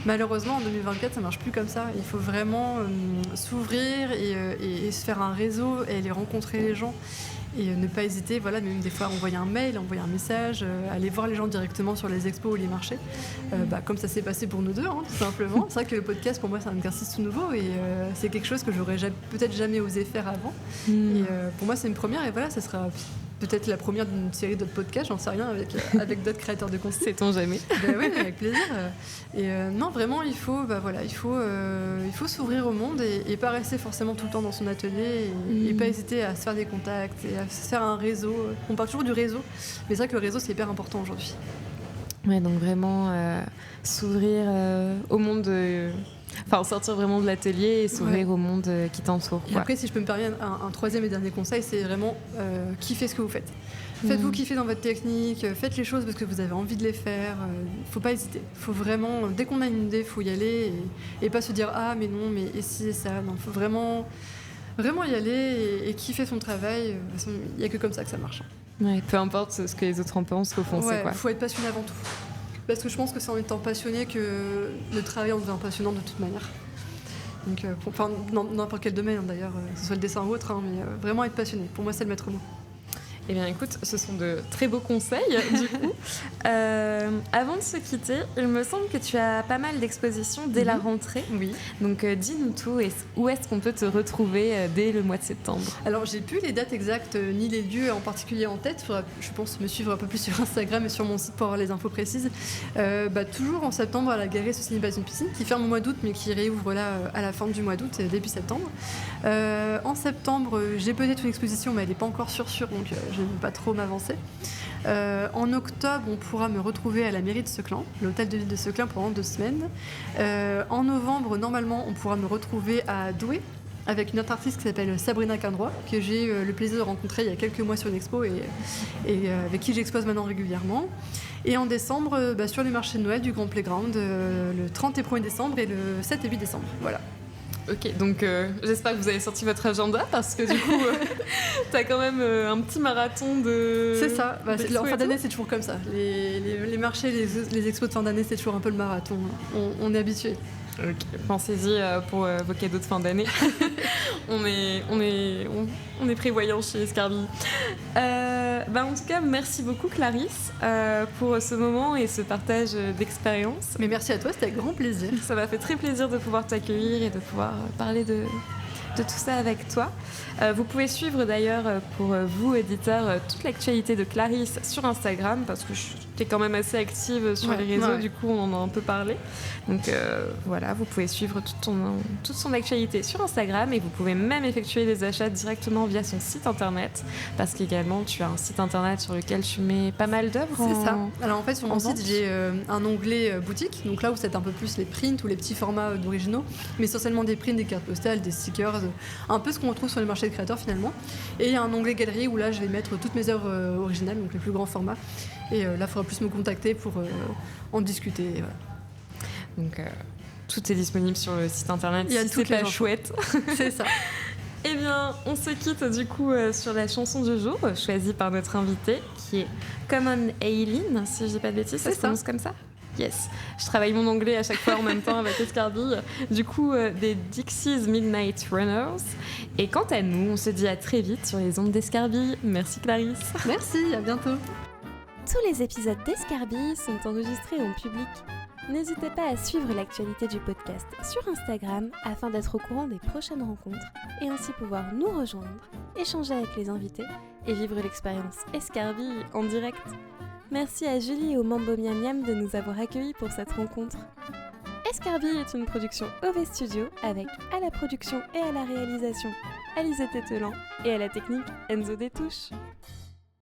Malheureusement, en 2024, ça marche plus comme ça. Il faut vraiment s'ouvrir et se faire un réseau et aller rencontrer les gens. Et ne pas hésiter, même des fois, à envoyer un mail, envoyer un message, aller voir les gens directement sur les expos ou les marchés, comme ça s'est passé pour nous deux, tout simplement. C'est vrai que le podcast, pour moi, c'est un exercice tout nouveau et c'est quelque chose que j'aurais peut-être jamais osé faire avant. Et pour moi, c'est une première et voilà, ça sera peut-être la première d'une série d'autres podcasts, j'en sais rien, avec d'autres créateurs de contenu. Sait-on jamais. Oui, avec plaisir. Et non, vraiment, il faut s'ouvrir au monde et pas rester forcément tout le temps dans son atelier et pas hésiter à se faire des contacts et à se faire un réseau. On parle toujours du réseau, mais c'est vrai que le réseau, c'est hyper important aujourd'hui. Ouais, donc vraiment s'ouvrir au monde... sortir vraiment de l'atelier et s'ouvrir au monde qui t'entoure. Et après, si je peux me permettre un troisième et dernier conseil, c'est vraiment kiffer ce que vous faites. Faites-vous kiffer dans votre technique, faites les choses parce que vous avez envie de les faire. Faut pas hésiter. Faut vraiment, dès qu'on a une idée, faut y aller et pas se dire ah mais non, mais et si et ça. Non, faut vraiment y aller et kiffer son travail. De toute façon, il y a que comme ça que ça marche. Ouais, peu importe ce que les autres en pensent, faut foncer quoi. Faut être passionné avant tout. Parce que je pense que c'est en étant passionné que le travail en devient passionnant de toute manière. Donc, dans n'importe quel domaine d'ailleurs, que ce soit le dessin ou autre, mais vraiment être passionné. Pour moi, c'est le maître mot. Eh bien écoute, ce sont de très beaux conseils du coup. Avant de se quitter, il me semble que tu as pas mal d'expositions dès la rentrée. Oui. Donc dis-nous tout, où est-ce qu'on peut te retrouver dès le mois de septembre? Alors j'ai plus les dates exactes ni les lieux en particulier en tête. Faudra, je pense, me suivre un peu plus sur Instagram et sur mon site pour avoir les infos précises. Toujours en septembre à la Galerie Société Base une Piscine qui ferme au mois d'août mais qui réouvre là à la fin du mois d'août, début septembre. En septembre, j'ai peut-être une exposition mais elle n'est pas encore sûre donc je ne vais pas trop m'avancer. En octobre, on pourra me retrouver à la mairie de Seclin, l'hôtel de ville de Seclin pendant 2 semaines. En novembre, normalement, on pourra me retrouver à Douai avec une autre artiste qui s'appelle Sabrina Quindroy, que j'ai eu le plaisir de rencontrer il y a quelques mois sur une expo et avec qui j'expose maintenant régulièrement. Et en décembre, sur les marchés de Noël du Grand Playground, le 30 et 1er décembre et le 7 et 8 décembre. Voilà. Ok, donc j'espère que vous avez sorti votre agenda parce que du coup, t'as quand même un petit marathon de... C'est ça, en fin d'année c'est toujours comme ça. Les marchés, les expos de fin d'année c'est toujours un peu le marathon. On est habitué. Ok, pensez-y pour vos cadeaux de fin d'année. on est prévoyants chez Escarbi. En tout cas, merci beaucoup Clarisse pour ce moment et ce partage d'expérience. Mais merci à toi, c'était avec grand plaisir. Ça m'a fait très plaisir de pouvoir t'accueillir et de pouvoir parler de tout ça avec toi. Vous pouvez suivre d'ailleurs pour vous éditeurs toute l'actualité de Clarisse sur Instagram parce que j'étais quand même assez active sur les réseaux, du coup on en a un peu parlé. Donc voilà, vous pouvez suivre toute son actualité sur Instagram et vous pouvez même effectuer des achats directement via son site internet parce qu'également tu as un site internet sur lequel tu mets pas mal d'œuvres. C'est ça. Alors en fait sur mon site j'ai un onglet boutique, donc là où c'est un peu plus les prints ou les petits formats d'originaux, mais essentiellement des prints, des cartes postales, des stickers, un peu ce qu'on retrouve sur les marchés de créateurs finalement. Et il y a un onglet galerie où là je vais mettre toutes mes œuvres originales, donc les plus grands formats. Et là il faudra plus me contacter pour en discuter. Et voilà. Donc tout est disponible sur le site internet. Il y a si c'est pas chouette. C'est ça. Eh bien, on se quitte du coup sur la chanson du jour, choisie par notre invitée, qui est Common Eileen, si je dis pas de bêtises, ça se prononce comme ça? Yes, je travaille mon anglais à chaque fois en même temps avec Escarbi. Du coup, des Dixie's Midnight Runners. Et quant à nous, on se dit à très vite sur les ondes d'Escarbi. Merci Clarisse. Merci, à bientôt. Tous les épisodes d'Escarbi sont enregistrés en public. N'hésitez pas à suivre l'actualité du podcast sur Instagram afin d'être au courant des prochaines rencontres et ainsi pouvoir nous rejoindre, échanger avec les invités et vivre l'expérience Escarbi en direct. Merci à Julie et au Mambo Miam Miam de nous avoir accueillis pour cette rencontre. Escarbi est une production OV Studio avec à la production et à la réalisation Alizé Tételan et à la technique Enzo Détouche.